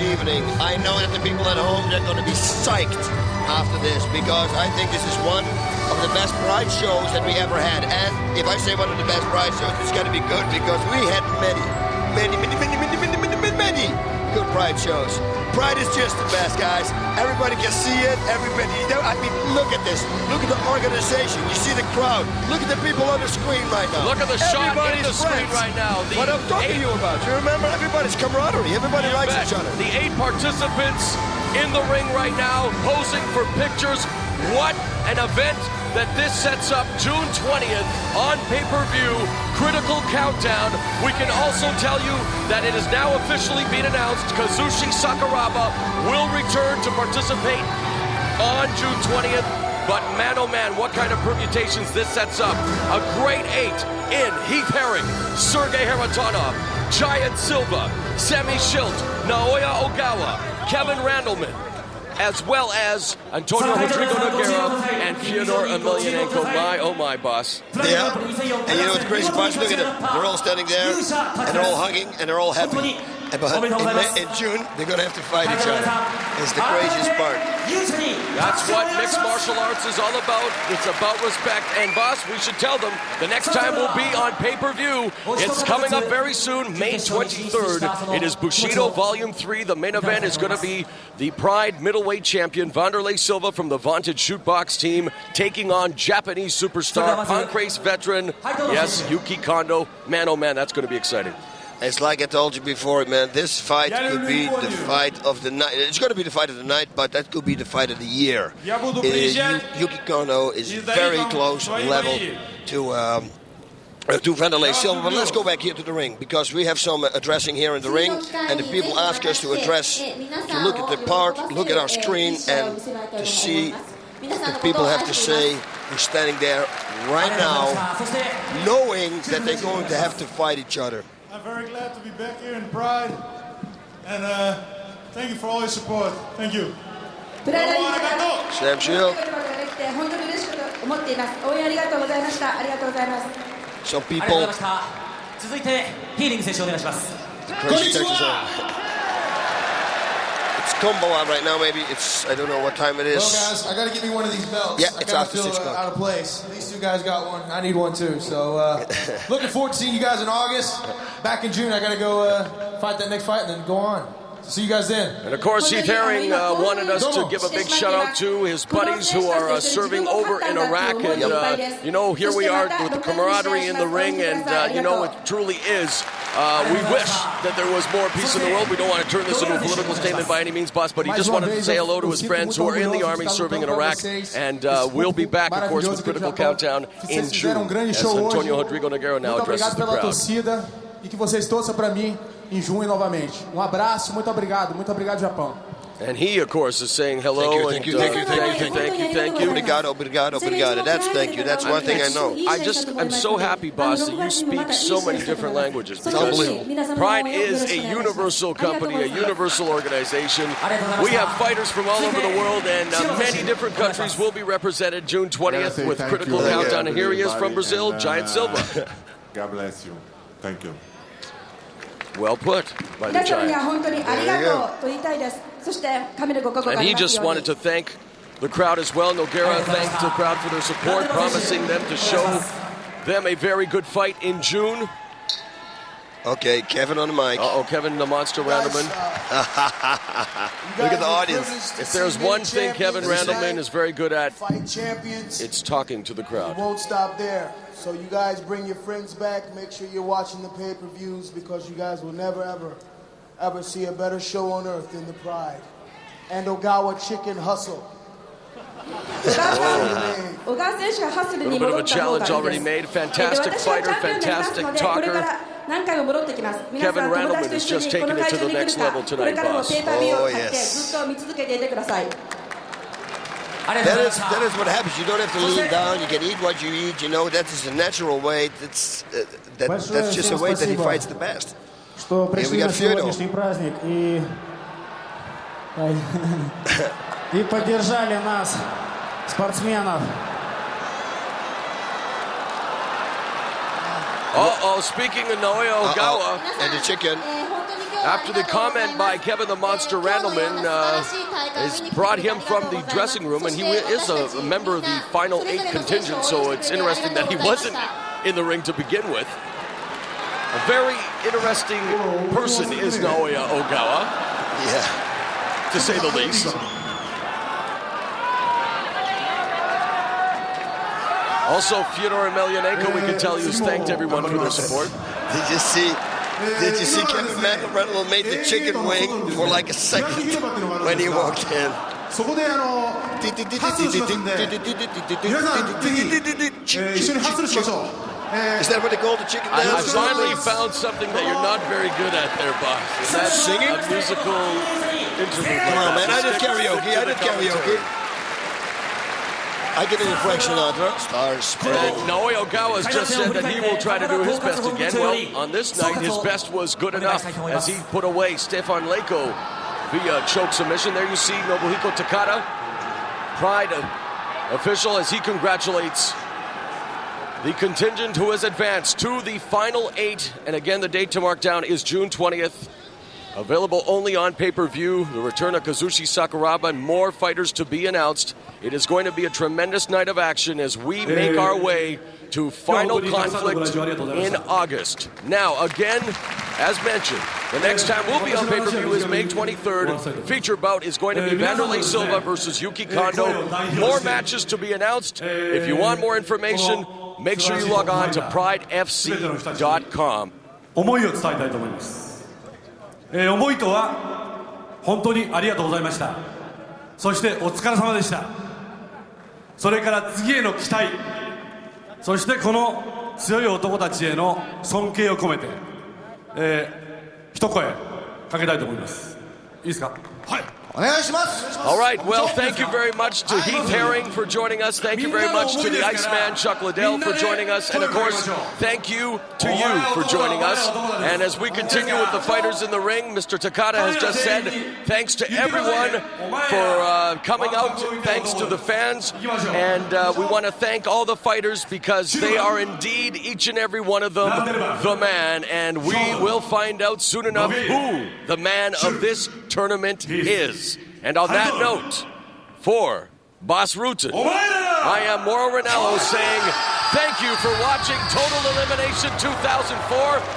B: evening. I know that the people at home, they're going to be psyched after this because I think this is one of the best Pride shows that we ever had. And if I say one of the best Pride shows, it's going to be good because we had many good Pride shows. Pride is just the best, guys. Everybody can see it. Everybody, I mean, look at this. Look at the organization. You see the crowd. Look at the people on the screen right now.
C: Look at the shot in the screen right now.
B: What I'm talking to you about. You remember everybody's camaraderie. Everybody likes each other.
C: The 8 participants in the ring right now, posing for pictures. What an event that this sets up June 20th on pay-per-view, Critical Countdown. We can also tell you that it has now officially been announced Kazushi Sakuraba will return to participate on June 20th. But man, oh man, what kind of permutations this sets up. A great 8 in Heath Herring, Sergey Haratonov, Giant Silva, Semi Schilt, Naoya Ogawa, Kevin Randleman, as well as Antonio Rodrigo Nogueira and Fyodor Emelianenko. My, oh my, boss.
B: Yeah, and you know what's crazy, boss? Look at them. They're all standing there, and they're all hugging, and they're all happy. But in June, they're going to have to fight each other. It's the craziest part.
C: That's what mixed martial arts is all about. It's about respect. And boss, we should tell them the next time we'll be on pay-per-view. It's coming up very soon, May 23rd. It is Bushido Volume 3. The main event is going to be the Pride middleweight champion, Wanderlei Silva from the vaunted Shootbox team, taking on Japanese superstar, Pancrase veteran, yes, Yuki Kondo. Man, oh man, that's going to be exciting.
B: It's like I told you before, man, this fight could be the fight of the night. It's going to be the fight of the night, but that could be the fight of the year. Yuki Kondo is very close level to Wanderlei Silva. But let's go back here to the ring, because we have some addressing here in the ring, and the people ask us to address, to look at the part, look at our screen, and to see what people have to say. We're standing there right now, knowing that they're going to have to fight each other.
O: I'm very glad to be back here in Pride, and thank you for all your support. Thank you.
B: Slam Shield. Some people. Crazy Texas on. It's combo on right now, maybe. It's, I don't know what time it is.
H: Well, guys, I got to give you one of these belts.
B: Yeah, it's after 6 o'clock.
H: Out of place. These two guys got one. I need one too. So, looking forward to seeing you guys in August. Back in June, I got to go fight that next fight and then go on. See you guys then.
C: And of course, Heath Herring wanted us to give a big shout out to his buddies who are serving over in Iraq. And, you know, here we are with the camaraderie in the ring. And, you know, it truly is. We wish that there was more peace in the world. We don't want to turn this into a political statement by any means, boss, but he just wanted to say hello to his friends who are in the Army serving in Iraq. And we'll be back, of course, with Critical Countdown in June, as Antonio Rodrigo Nogueira now addresses the crowd.
H: E que vocês torçam para mim em junho novamente. Abraço, muito obrigado, Japão.
C: And he, of course, is saying hello.
B: Thank you. Obrigado. That's thank you. That's one thing I know.
C: I'm so happy, boss, that you speak so many different languages.
B: It's unbelievable.
C: Pride is a universal company, a universal organization. We have fighters from all over the world, and many different countries will be represented June 20th with Critical Countdown. And here he is from Brazil, Giant Silva.
O: God bless you. Thank you.
C: Well put by the Giant. And he just wanted to thank the crowd as well. Nogueira thanked the crowd for their support, promising them to show them a very good fight in June.
B: Okay, Kevin on the mic.
C: Kevin the Monster Randleman.
B: Look at the audience.
C: If there's one thing Kevin Randleman is very good at,
D: Fight champions.
C: it's talking to the crowd.
D: It won't stop there. So you guys bring your friends back. Make sure you're watching the pay-per-views, because you guys will never, ever see a better show on earth than the Pride and Ogawa Chicken Hustle.
C: A little bit of a challenge already made. Fantastic fighter, fantastic talker. Kevin Randleman is just taking it to the next level tonight, boss.
B: Oh, yes. That is what happens. You don't have to lean down. You can eat what you eat. You know, that is a natural way. That's just a way that he fights the best. Here we got Fyodor.
H: И поддержали нас, спортсменов.
N: Speaking of Naoya Ogawa.
B: And the chicken.
N: After the comment by Kevin the Monster Randleman has brought him from the dressing room, and he is a member of the Final 8 contingent, so it's interesting that he wasn't in the ring to begin with. A very interesting person is Naoya Ogawa.
B: Yeah.
N: To say the least. Also, Fyodor Emelianenko, we can tell you, has thanked everyone for their support.
B: Did you see Kevin McElreynolds made the chicken wing for like a second when he walked in? Is that what they call the chicken dance?
N: I finally found something that you're not very good at there, boss. Is that
B: singing?
N: A musical interlude.
B: Come on, man. I did karaoke. I get an inflection on her. Stars spread.
N: Naoya Ogawa has just said that he will try to do his best again. Well, on this night, his best was good enough as he put away Stefan Leko via choke submission. There you see Nobuhiko Takada, Pride official, as he congratulates the contingent who has advanced to the Final 8. And again, the date to mark down is June 20th. Available only on pay-per-view. The return of Kazushi Sakuraba and more fighters to be announced. It is going to be a tremendous night of action as we make our way to Final Conflict in August. Now, again, as mentioned, the next time we'll be on pay-per-view is May 23rd. Feature bout is going to be Vanderlei Silva versus Yuki Kondo. More matches to be announced. If you want more information, make sure you log on to pridefc.com.
P: 思いを伝えたいと思います。思いとは本当にありがとうございました。そしてお疲れ様でした。それから次への期待、そしてこの強い男たちへの尊敬を込めて、一声かけたいと思います。いいですか？はい。
N: All right, well, thank you very much to Heath Herring for joining us. Thank you very much to the Iceman, Chuck Liddell, for joining us. And, of course, thank you to you for joining us. And as we continue with the fighters in the ring, Mr. Takada has just said thanks to everyone for coming out, thanks to the fans. And we want to thank all the fighters because they are indeed, each and every one of them, the man. And we will find out soon enough who the man of this tournament is. And on that note, for Boss Rutan, I am Mauro Ranallo saying thank you for watching Total Elimination 2004.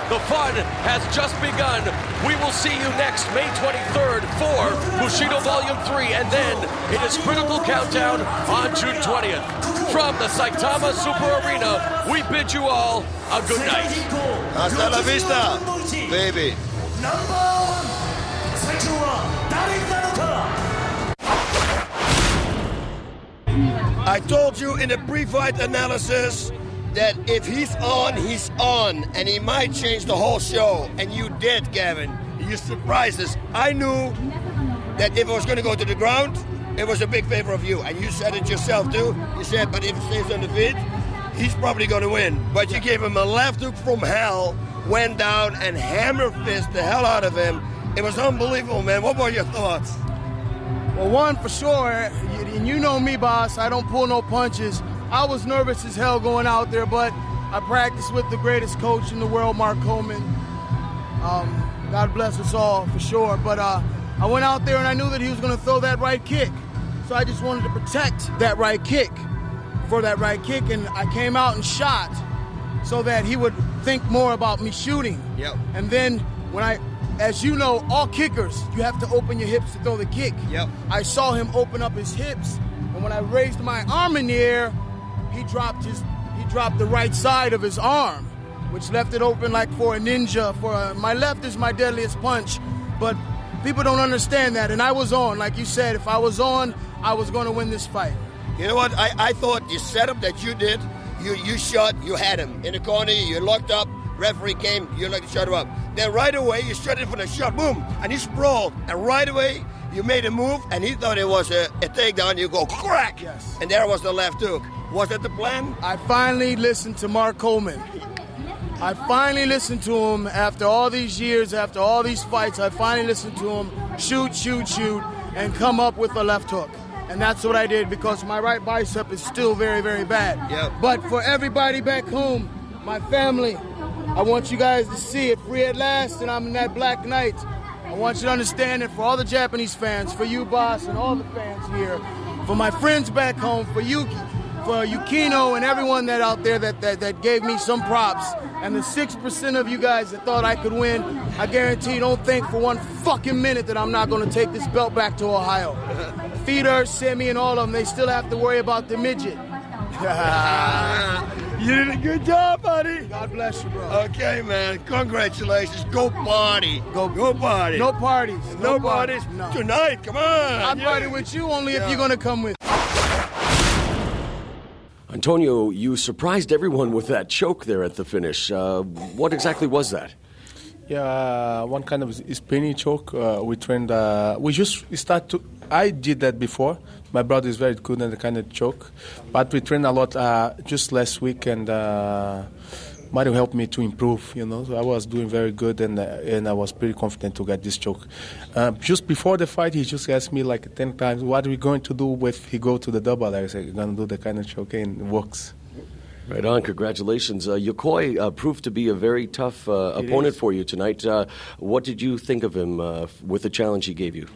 N: The fun has just begun. We will see you next May 23rd for Bushido Volume 3, and then it is Critical Countdown on June 20th. From the Saitama Super Arena, we bid you all a good night.
B: Hasta la vista, baby. I told you in the pre-fight analysis that if he's on, and he might change the whole show. And you did, Gavin. You surprised us. I knew that if it was going to go to the ground, it was a big favor of you. And you said it yourself, too. You said, but if it stays on the feet, he's probably going to win. But you gave him a left hook from hell, went down and hammer fist the hell out of him. It was unbelievable, man. What were your thoughts?
D: Well, one for sure, and you know me, boss, I don't pull no punches. I was nervous as hell going out there, but I practiced with the greatest coach in the world, Mark Coleman. God bless us all, for sure. But I went out there and I knew that he was going to throw that right kick. So I just wanted to protect that right kick for that right kick, and I came out and shot so that he would think more about me shooting.
B: Yep.
D: And then as you know, all kickers, you have to open your hips to throw the kick.
B: Yep.
D: I saw him open up his hips, and when I raised my arm in the air, he dropped the right side of his arm, which left it open like for a ninja. My left is my deadliest punch, but people don't understand that. And I was on, like you said, if I was on, I was going to win this fight.
B: You know what? I thought the setup that you did, you shot, you had him in the corner, you locked up. Referee came, you like to shut him up. Then right away, you shut it for the shot, boom, and he sprawled. And right away, you made a move, and he thought it was a takedown. You go, crack!
D: Yes.
B: And there was the left hook. Was that the plan?
D: I finally listened to Mark Coleman. I finally listened to him after all these years, after all these fights. I finally listened to him shoot, and come up with a left hook. And that's what I did because my right bicep is still very, very bad.
B: Yep.
D: But for everybody back home, my family, I want you guys to see it free at last, and I'm in that Black Knight. I want you to understand it for all the Japanese fans, for you, boss, and all the fans here, for my friends back home, for Yuki, for Yukino and everyone that out there that gave me some props, and the 6% of you guys that thought I could win. I guarantee you, don't think for one fucking minute that I'm not going to take this belt back to Ohio. Feeder, Sammy, and all of them, they still have to worry about the midget.
B: You did a good job, buddy.
D: God bless you, bro.
B: Okay, man. Congratulations. Go party. Go party.
D: No parties.
B: No parties.
D: No.
B: Tonight, come on.
D: I'm partying with you only if you're going to come with.
N: Antonio, you surprised everyone with that choke there at the finish. What exactly was that?
I: Yeah, one kind of spinning choke. We trained. We just start to. I did that before. My brother is very good at the kind of choke, but we trained a lot just last week, and Mario helped me to improve. You know, so I was doing very good, and I was pretty confident to get this choke. Just before the fight, he just asked me like 10 times, "What are we going to do if he go to the double?" I said, "You're gonna do the kind of choke, and it works."
N: Right on. Congratulations. Yokoi proved to be a very tough opponent for you tonight. What did you think of him with the challenge he gave you?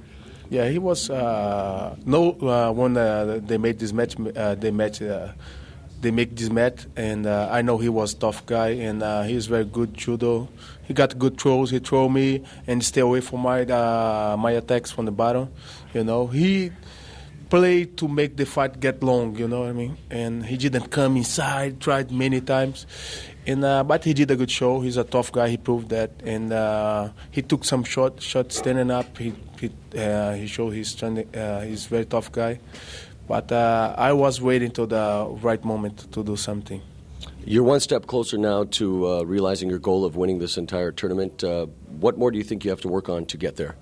I: Yeah, he was when they made this match. They make this match, and I know he was a tough guy, and he's very good judo. He got good throws. He throw me and stay away from my attacks from the bottom. You know, he played to make the fight get long. You know what I mean? And he didn't come inside. Tried many times, and but he did a good show. He's a tough guy. He proved that, and he took some shots standing up. He showed he's a very tough guy. But I was waiting till the right moment to do something.
N: You're one step closer now to realizing your goal of winning this entire tournament. What more do you think you have to work on to get there?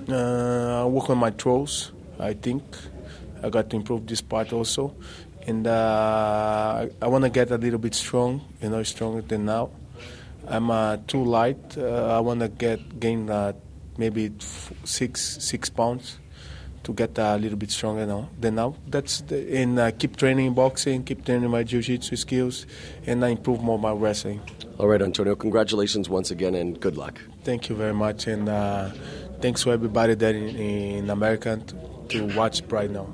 I: Work on my throws, I think. I got to improve this part also. And I want to get a little bit strong, stronger than now. I'm too light. I want to gain maybe 6 pounds to get a little bit stronger than now. Keep training boxing, keep training my jiu-jitsu skills, and I improve more my wrestling.
N: All right, Antonio, congratulations once again, and good luck.
I: Thank you very much, and thanks to everybody there in America to watch Pride now.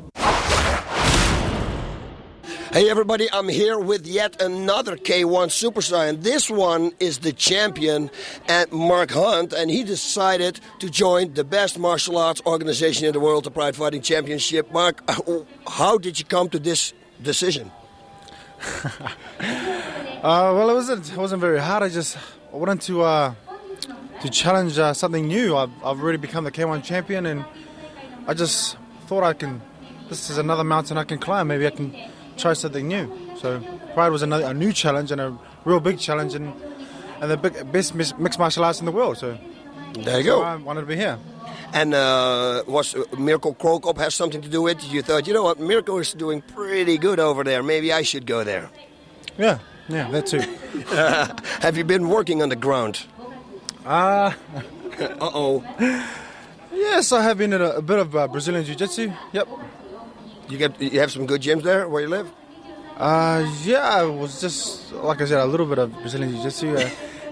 K: Hey everybody, I'm here with yet another K1 superstar, and this one is the champion, Mark Hunt, and he decided to join the best martial arts organization in the world, the Pride Fighting Championship. Mark, how did you come to this decision?
H: Well, it wasn't very hard. I wanted to challenge something new. I've already become the K1 champion, and I just thought this is another mountain I can climb. Maybe I can try something new. So Pride was a new challenge, and a real big challenge, and the best mixed martial arts in the world. So
K: there you go.
H: I wanted to be here.
K: And was Mirko Krokop has something to do with it? You thought, you know what, Mirko is doing pretty good over there. Maybe I should go there.
H: Yeah, that too.
K: Have you been working on the ground? Uh-oh.
H: Yes, I have been in a bit of Brazilian Jiu-Jitsu. Yep.
K: You have some good gyms there where you live?
H: Yeah, it was just, like I said, a little bit of Brazilian Jiu-Jitsu.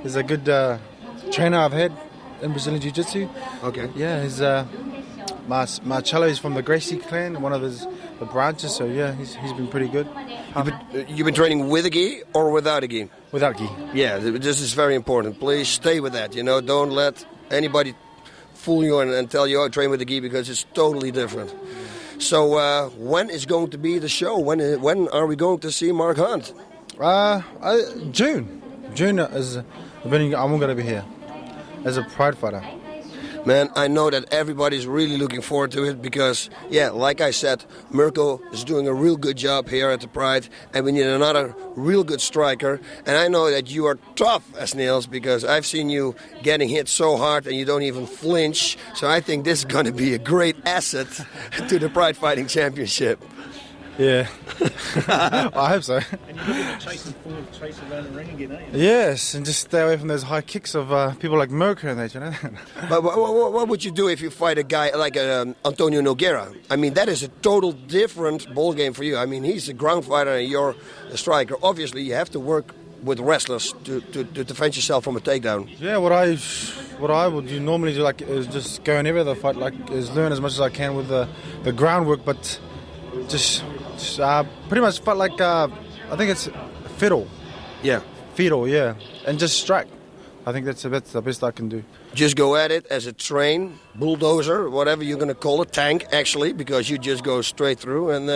H: There's a good trainer I've had in Brazilian Jiu-Jitsu.
K: Okay.
H: Yeah, Marcello is from the Gracie clan, one of the branches, so yeah, he's been pretty good.
K: You've been training with a gi or without a gi?
H: Without gi.
K: Yeah, this is very important. Please stay with that, don't let anybody fool you and tell you, train with a gi, because it's totally different. So when is going to be the show? When are we going to see Mark Hunt?
H: June. June is I'm going to be here as a Pride fighter.
K: Man, I know that everybody's really looking forward to it because, yeah, like I said, Mirko is doing a real good job here at the Pride, and we need another real good striker. And I know that you are tough as nails because I've seen you getting hit so hard and you don't even flinch. So I think this is going to be a great asset to the Pride Fighting Championship.
H: Yeah, I hope so.
Q: And you're looking at chase around the ring again, aren't you?
H: Yes, and just stay away from those high kicks of people like Mirko and that,
K: But what would you do if you fight a guy like Antonio Nogueira? I mean, that is a total different ball game for you. I mean, he's a ground fighter and you're a striker. Obviously, you have to work with wrestlers to defend yourself from a takedown?
H: Yeah, what I would do normally is just go in every other fight, is learn as much as I can with the groundwork, but just pretty much fight like I think it's fiddle.
K: Yeah.
H: Fiddle, yeah, and just strike. I think that's the best I can do.
K: Just go at it as a train, bulldozer, whatever you're going to call it, tank actually, because you just go straight through and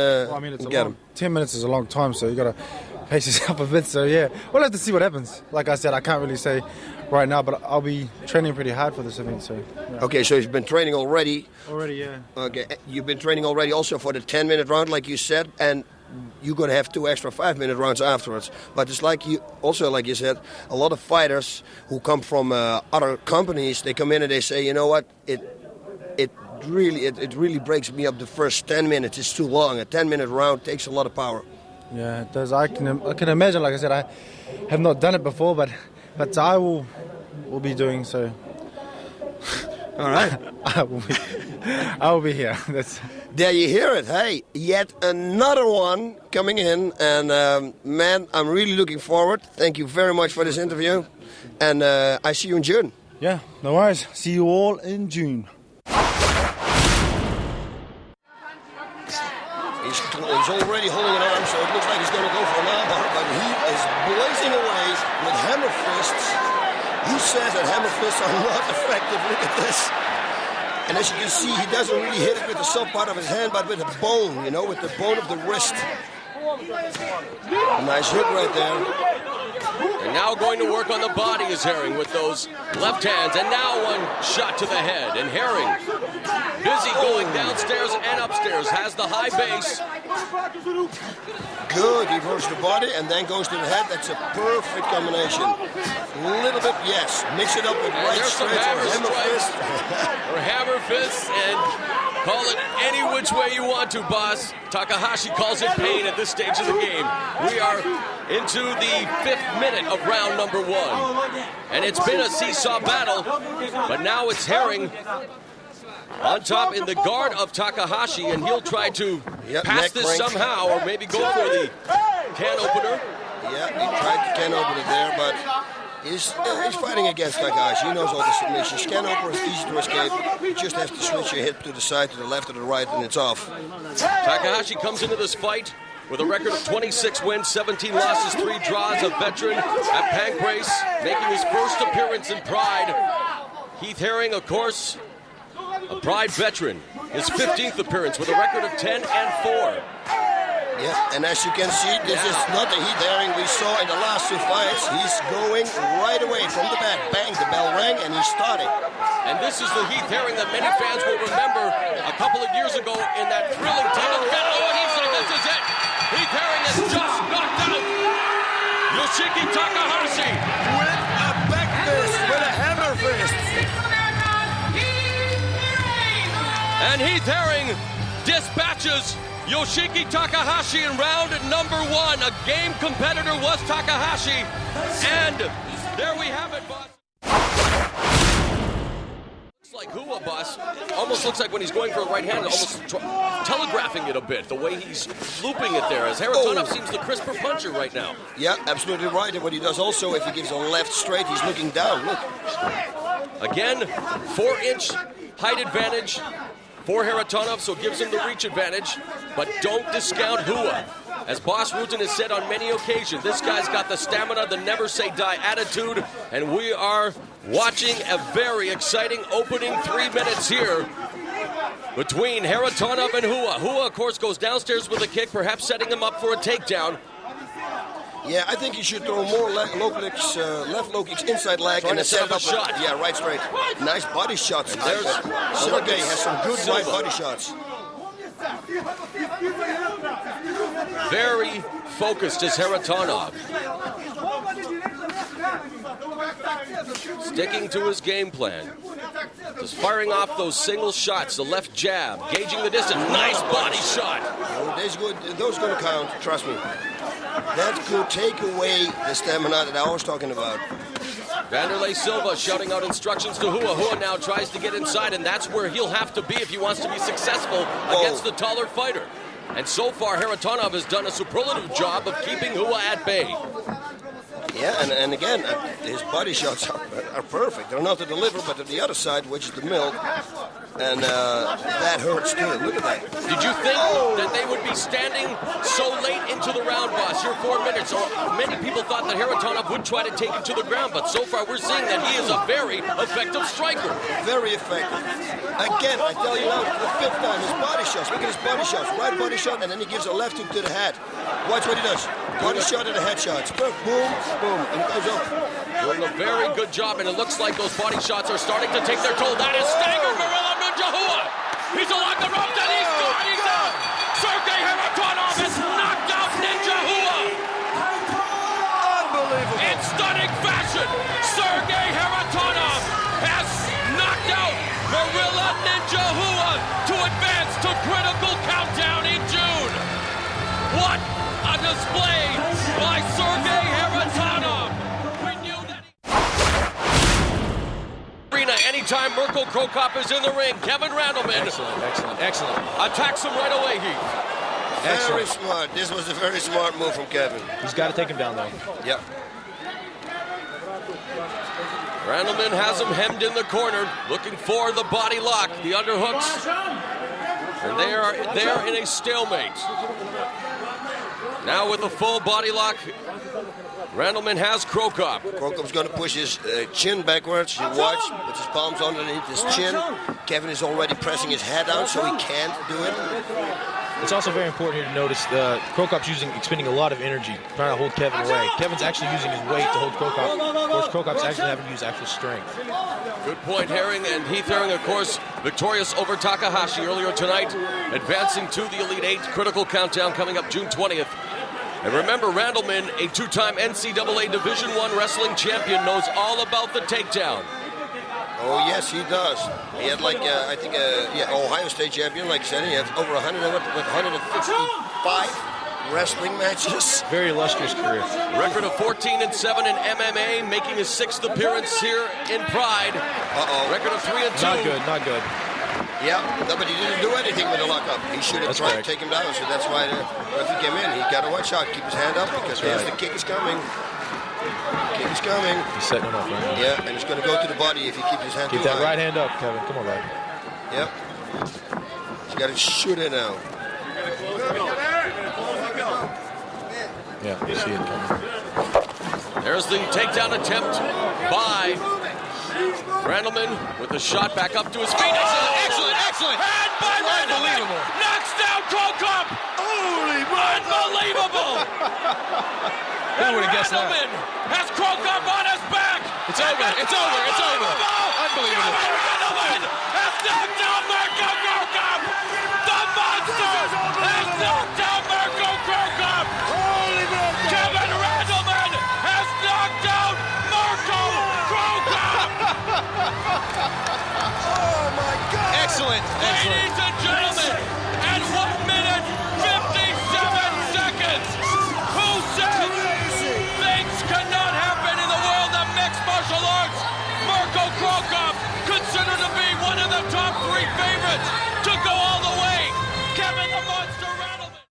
K: get them.
H: 10 minutes is a long time, so you got to pace yourself a bit. So yeah, we'll have to see what happens. Like I said, I can't really say right now, but I'll be training pretty hard for this event. So yeah.
K: Okay, so you've been training already.
H: Already, yeah.
K: Okay, you've been training already also for the 10-minute round, like you said, and you're going to have 2 extra 5-minute rounds afterwards. But it's like you said, a lot of fighters who come from other companies, they come in and they say, you know what, it really breaks me up the first 10 minutes. It's too long. A 10-minute round takes a lot of power.
H: Yeah, it does. I can imagine. Like I said, I have not done it before, but I will be doing so.
K: All right.
H: I will be here.
K: There you hear it. Hey, yet another one coming in. And man, I'm really looking forward. Thank you very much for this interview. And I see you in June.
H: Yeah, no worries. See you all in June.
K: He's already holding an arm, so it looks like he's going to go for an armbar, but he is blazing away with hammer fists. Who says that hammer fists are not effective? Look at this. And as you can see, he doesn't really hit it with the soft part of his hand, but with the bone, with the bone of the wrist. A nice hook right there.
N: And now going to work on the body is Herring with those left hands. And now one shot to the head. And Herring, busy going downstairs and upstairs, has the high base.
K: Good, he goes to the body and then goes to the head. That's a perfect combination. A little bit, yes. Mix it up with right straight or hammer fist.
N: Or hammer fist, and call it any which way you want to, boss. Takahashi calls it pain at this stage of the game. We are into the 5th minute of round number 1. And it's been a seesaw battle, but now it's Herring on top in the guard of Takahashi, and he'll try to pass this somehow, or maybe go for the can opener.
K: Yeah, he tried the can opener there, but he's fighting against Takahashi. He knows all the submissions. Can opener is easy to escape. You just have to switch your hip to the side, to the left, or the right, and it's off.
N: Takahashi comes into this fight with a record of 26 wins, 17 losses, 3 draws, a veteran at Pancrase, making his first appearance in Pride. Heath Herring, of course, a Pride veteran, his 15th appearance with a record of 10-4.
K: Yeah, and as you can see, this is not the Heath Herring we saw in the last 2 fights. He's going right away from the bat. Bang, the bell rang, and he's starting.
N: And this is the Heath Herring that many fans will remember a couple of years ago in that thrilling title defense. Oh, and he said this is it. Heath Herring has just knocked out Yoshiki Takahashi.
B: With a back fist, with a hammer fist.
N: And Heath Herring dispatches Yoshiki Takahashi in round number 1. A game competitor was Takahashi. And there we have it, boss. Looks like Hua, boss. Almost looks like when he's going for a right hand, almost telegraphing it a bit, the way he's looping it there, as Haratonov seems the crisper puncher right now.
K: Yeah, absolutely right. And what he does also, if he gives a left straight, he's looking down. Look.
N: Again, 4-inch height advantage for Haratonov, so it gives him the reach advantage. But don't discount Hua. As Boss Rutan has said on many occasions, this guy's got the stamina, the never say die attitude, and we are watching a very exciting opening 3 minutes here between Haratonov and Hua. Hua, of course, goes downstairs with a kick, perhaps setting him up for a takedown.
K: Yeah, I think he should throw more left low kicks inside leg and
N: set up a shot.
K: Yeah, right straight. Nice body shots. There's Sergey has some good right body shots.
N: Very focused is Haratonov. Sticking to his game plan. Just firing off those single shots, the left jab, gauging the distance. Nice body shot.
K: Those going to count, trust me. That could take away the stamina that I was talking about.
N: Vanderlei Silva shouting out instructions to Hua. Hua now tries to get inside, and that's where he'll have to be if he wants to be successful against the taller fighter. And so far, Haratonov has done a superlative job of keeping Hua at bay.
K: Yeah, and again, his body shots are perfect. They're not to deliver, but to the other side, which is the milk, and that hurts too. Look at that.
N: Did you think that they would be standing so late into the round, boss? Your 4 minutes. So many people thought that Haratonov would try to take him to the ground, but so far we're seeing that he is a very effective striker.
K: Very effective. Again, I tell you now, the fifth time, his body shots. Look at his body shots. Right body shot, and then he gives a left hook to the head. Watch what he does. Body shot and a head shot. Boom, boom, and it goes up.
N: Doing a very good job, and it looks like those body shots are starting to take their toll. That is Stagger Gorilla Ninjahua. He's along the ropes, and he's gone. He's out. Sergei Haratonov has knocked out Ninjahua.
K: Unbelievable.
N: In stunning fashion, Sergei Haratonov has knocked out Gorilla Ninjahua to advance to critical countdown in June. What a display by Sergei Haratonov. We knew that anytime Mirko Krokop is in the ring, Kevin Randleman
A: Excellent.
N: attacks him right away, Heath.
K: Very smart. This was a very smart move from Kevin.
A: He's got to take him down, though.
K: Yep.
N: Randleman has him hemmed in the corner, looking for the body lock, the underhooks. And they are there in a stalemate. Now with a full body lock, Randleman has Krokop.
K: Krokop's going to push his chin backwards. You watch, with his palms underneath his chin. Kevin is already pressing his head out, so he can't do it.
A: It's also very important here to notice Krokop's expending a lot of energy trying to hold Kevin away. Kevin's actually using his weight to hold Krokop. Of course, Krokop's actually having to use actual strength.
N: Good point, Herring. And Heath Herring, of course, victorious over Takahashi earlier tonight, advancing to the Elite Eight. Critical countdown coming up June 20th. And remember, Randleman, a two-time NCAA Division I wrestling champion, knows all about the takedown.
K: Oh, yes, he does. He had Ohio State champion, like I said. He had over 155 wrestling matches.
A: Very illustrious career.
N: Record of 14-7 in MMA, making his 6th appearance here in Pride. Record of 3-2.
A: Not good.
K: Yeah, no, but he didn't do anything with the lockup. He should have tried to take him down, so that's why the referee came in. He got to watch out, keep his hand up, because the kick is coming. Kick is coming.
A: He's setting him up, right?
K: Yeah, and it's going to go to the body if he keeps his hand
A: Keep
K: too
A: that
K: high.
A: right hand up, Kevin. Come on, bud.
K: Yep. He's got to shoot it now.
A: Yeah, you see it coming.
N: There's the takedown attempt by Randleman with a shot back up to his feet. Excellent. And by Randleman. Knocks down Krokop. Unbelievable.
A: Who would have guessed that?
N: Randleman has Krokop on his back.
A: It's over. Unbelievable.
N: Randleman has knocked down Mirko Krokop. The monster has knocked down Mirko Krokop. Kevin Randleman has knocked down Mirko Krokop.
K: Oh, my God.
A: Excellent.
N: Ladies and gentlemen, at 1 minute 57 seconds, who said things cannot happen in the world of mixed martial arts? Mirko Krokop, considered to be one of the top 3 favorites to go all the way. Kevin the Monster Randleman.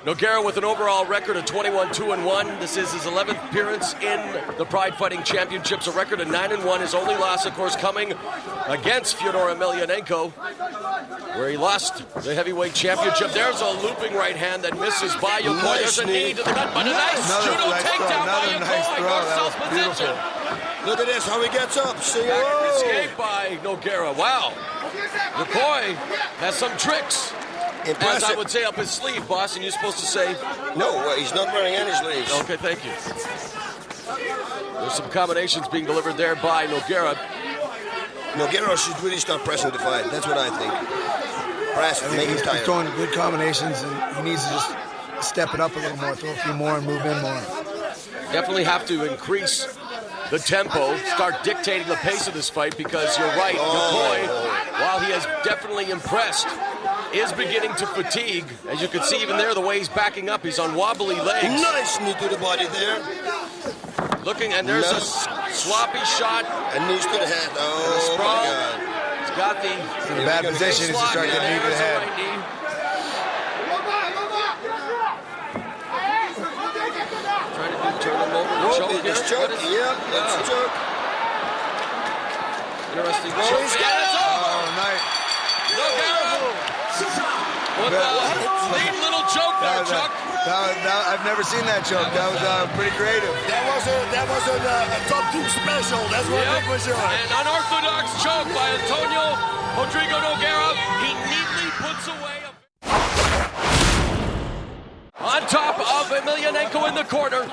N: Nogueira with an overall record of 21-2-1. This is his 11th appearance in the Pride Fighting Championships. A record of 9-1. His only loss, of course, coming against Fyodor Emelianenko, where he lost the heavyweight championship. There's a looping right hand that misses by Yokoi. There's a knee to the gut, but a nice judo takedown by Yokoi. North-south position.
K: Look at this, how he gets up. See,
N: Escape by Nogueira. Wow. Yokoi has some tricks.
K: Impressive.
N: As I would say, up his sleeve, boss, and you're supposed to say...
K: No, he's not wearing any sleeves.
N: Okay, thank you. There's some combinations being delivered there by Nogueira.
K: Nogueira should really start pressing the fight. That's what I think. Press, make him
J: He's
K: tired.
J: throwing good combinations, and he needs to just step it up a little more, throw a few more, and move in more.
N: Definitely have to increase the tempo, start dictating the pace of this fight, because you're right, Yokoi, while he has definitely impressed, is beginning to fatigue. As you can see even there, the way he's backing up, he's on wobbly legs.
K: Nice knee to the body there.
N: Looking, and there's a sloppy shot.
K: And knees to the head. Oh, my God.
N: He's got the...
J: He's in a bad position. He's just starting to get knee to the head.
C: trying to turn him over to choke here.
B: Choke. Yep, that's a choke.
C: Interesting
B: Oh,
C: choke.
B: he's
C: Yeah,
B: got
C: it's
B: it.
C: over.
B: Oh, nice.
C: With a neat little choke there, Chuck.
G: I've never seen that choke. That was pretty creative.
B: That was a top team special. That's what it was.
C: An unorthodox choke by Antonio Rodrigo Nogueira. He neatly puts away on top of Emelianenko in the corner.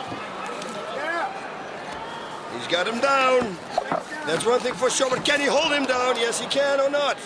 B: He's got him down. That's one thing for sure, but can he hold him down? Yes, he can or not.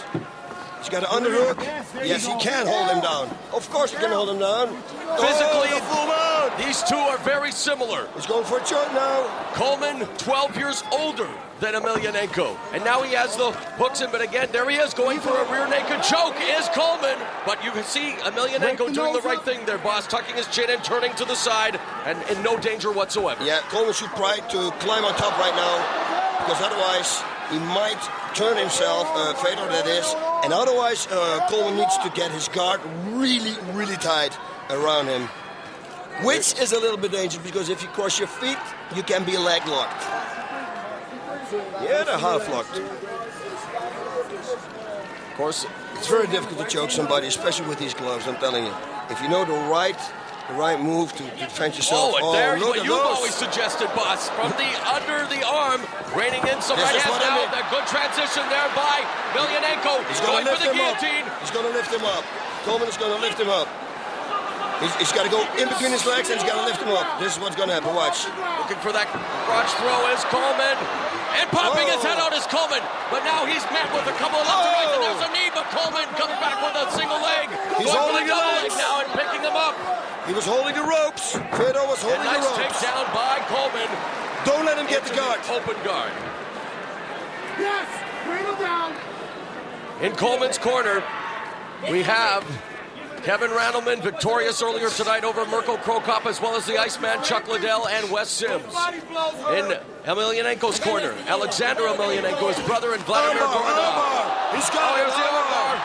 B: He's got an underhook. Yes, he can hold him down. Of course he can hold him down.
C: Physically,
B: the full mount.
C: These two are very similar.
B: He's going for a choke now.
C: Coleman, 12 years older than Emelianenko. And now he has the hooks in, but again, there he is going for a rear naked choke, is Coleman. But you can see Emelianenko doing the right thing there, boss, tucking his chin and turning to the side, and in no danger whatsoever.
B: Yeah, Coleman should try to climb on top right now, because otherwise he might turn himself, Fedor that is, and otherwise Coleman needs to get his guard really, really tight around him, which is a little bit dangerous, because if you cross your feet, you can be leg locked. Yeah, they're half locked.
C: Of course,
B: it's very difficult to choke somebody, especially with these gloves, I'm telling you. If you know the right move to defend yourself.
C: Oh, and there,
B: look
C: what
B: at
C: you've
B: those.
C: always suggested, boss, from the under the arm, reining in some right
B: This is
C: hands
B: what I
C: now.
B: mean.
C: That good transition there by Emelianenko.
B: He's
C: going
B: going to
C: for
B: lift
C: the
B: him up.
C: guillotine.
B: He's going to lift him up. Coleman is going to lift him up. He's got to go in between his legs and he's got to lift him up. This is what's going to happen. Watch.
C: Looking for that crotch throw is Coleman. And popping his head out is Coleman. But now he's met with a couple of left and right, and there's a knee, but Coleman comes back with a single leg.
B: He's
C: going for
B: holding
C: the
B: the
C: double
B: legs.
C: leg now and picking them up.
B: He was holding the ropes. Fedor was holding
C: A nice
B: the ropes.
C: takedown by Coleman.
B: Don't let him get the guard.
C: Open guard.
D: Yes, bring him down.
C: In Coleman's corner, we have Kevin Randleman, victorious earlier tonight over Mirko Krokop, as well as the Iceman Chuck Liddell and Wes Sims. In Emelianenko's corner, Alexander Emelianenko, his brother, and Vladimir Goranov.
B: He's got
C: here's the armbar.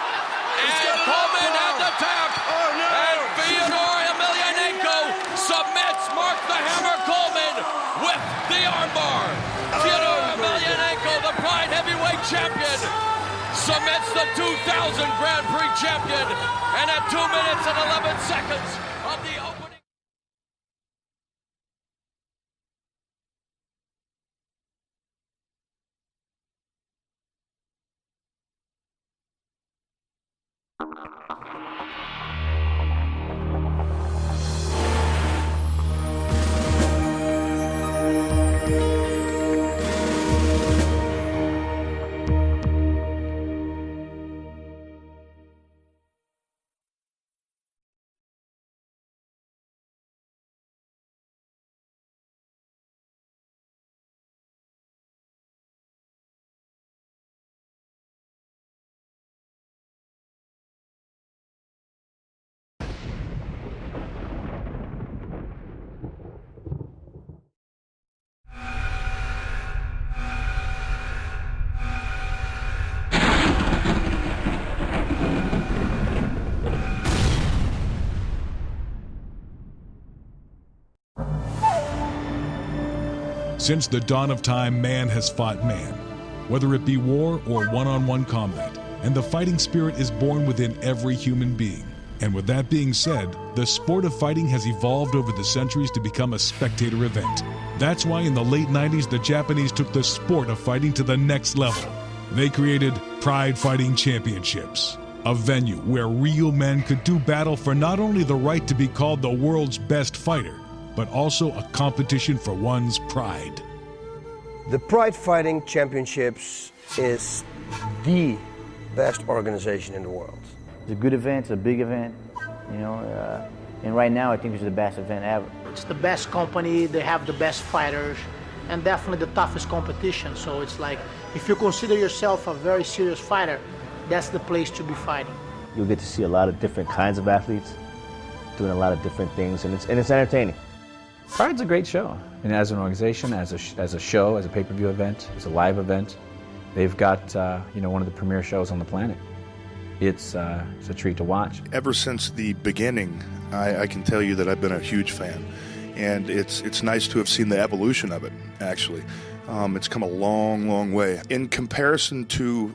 C: And Coleman at the tap. And Fyodor Emelianenko submits Mark the Hammer Coleman with the armbar. Fyodor Emelianenko, the Pride Heavyweight Champion, submits the 2000 Grand Prix champion, and at 2 minutes and 11 seconds of the opening.
R: Since the dawn of time, man has fought man, whether it be war or one-on-one combat, and the fighting spirit is born within every human being. And with that being said, the sport of fighting has evolved over the centuries to become a spectator event. That's why in the late 90s, the Japanese took the sport of fighting to the next level. They created Pride Fighting Championships, a venue where real men could do battle for not only the right to be called the world's best fighter, but also a competition for one's pride.
K: The Pride Fighting Championships is the best organization in the world.
S: It's a good event, it's a big event, you know, and right now I think it's the best event ever.
T: It's the best company, they have the best fighters, and definitely the toughest competition. So it's like, if you consider yourself a very serious fighter, that's the place to be fighting.
S: You'll get to see a lot of different kinds of athletes doing a lot of different things, and it's entertaining.
U: Pride's a great show, and as an organization, as a show, as a pay-per-view event, as a live event, they've got one of the premier shows on the planet. It's a treat to watch.
V: Ever since the beginning, I can tell you that I've been a huge fan.
E: and it's nice to have seen the evolution of it, actually. It's come a long, long way. In comparison to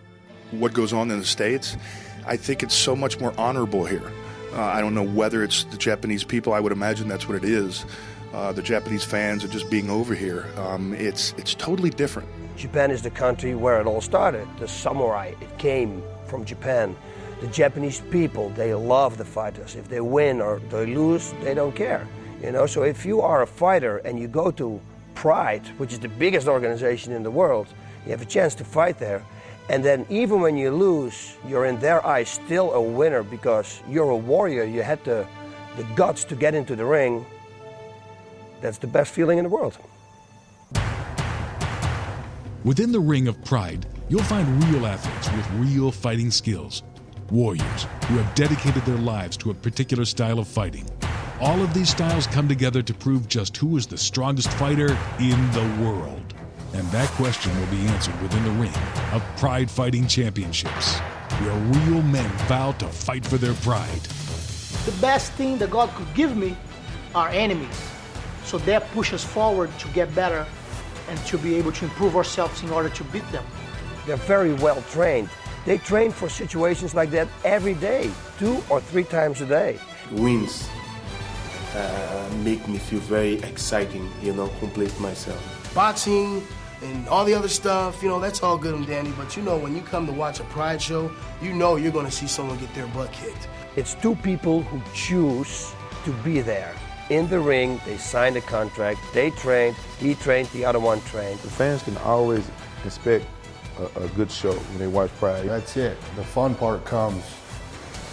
E: what goes on in the States, I think it's so much more honorable here. I don't know whether it's the Japanese people. I would imagine that's what it is. The Japanese fans are just being over here. It's totally different.
K: Japan is the country where it all started. The samurai, it came from Japan. The Japanese people, they love the fighters. If they win or they lose, they don't care. You know, so if you are a fighter and you go to Pride, which is the biggest organization in the world, you have a chance to fight there. And then even when you lose, you're in their eyes still a winner because you're a warrior. You had the guts to get into the ring. That's the best feeling in the world.
R: Within the ring of Pride, you'll find real athletes with real fighting skills. Warriors who have dedicated their lives to a particular style of fighting. All of these styles come together to prove just who is the strongest fighter in the world. And that question will be answered within the ring of Pride Fighting Championships, where real men vow to fight for their pride.
T: The best thing that God could give me are enemies. So that pushes us forward to get better and to be able to improve ourselves in order to beat them.
K: They're very well trained. They train for situations like that every day, 2 or 3 times a day.
I: Wins make me feel very exciting, complete myself.
V: Boxing and all the other stuff, that's all good and dandy, but when you come to watch a Pride show, you're going to see someone get their butt kicked.
K: It's 2 people who choose to be there. In the ring, they signed a contract, they trained, he trained, the other one trained.
W: The fans can always expect a good show when they watch Pride.
X: That's it. The fun part comes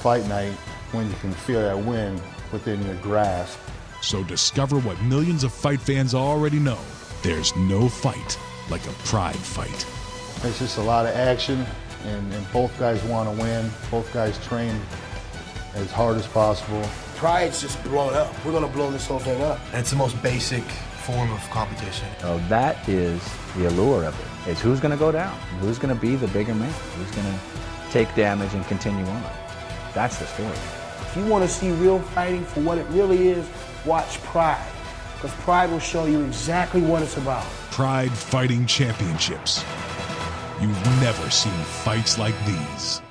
X: fight night when you can feel that win within your grasp.
R: So discover what millions of fight fans already know. There's no fight like a Pride fight.
X: It's just a lot of action, and both guys want to win. Both guys train as hard as possible.
V: Pride's just blown up. We're going to blow this whole thing up.
Y: And it's the most basic form of competition.
U: Oh, that is the allure of it. It's who's going to go down, who's going to be the bigger man, who's going to take damage and continue on. That's the story.
V: If you want to see real fighting for what it really is, watch Pride. Because Pride will show you exactly what it's about.
R: Pride Fighting Championships. You've never seen fights like these.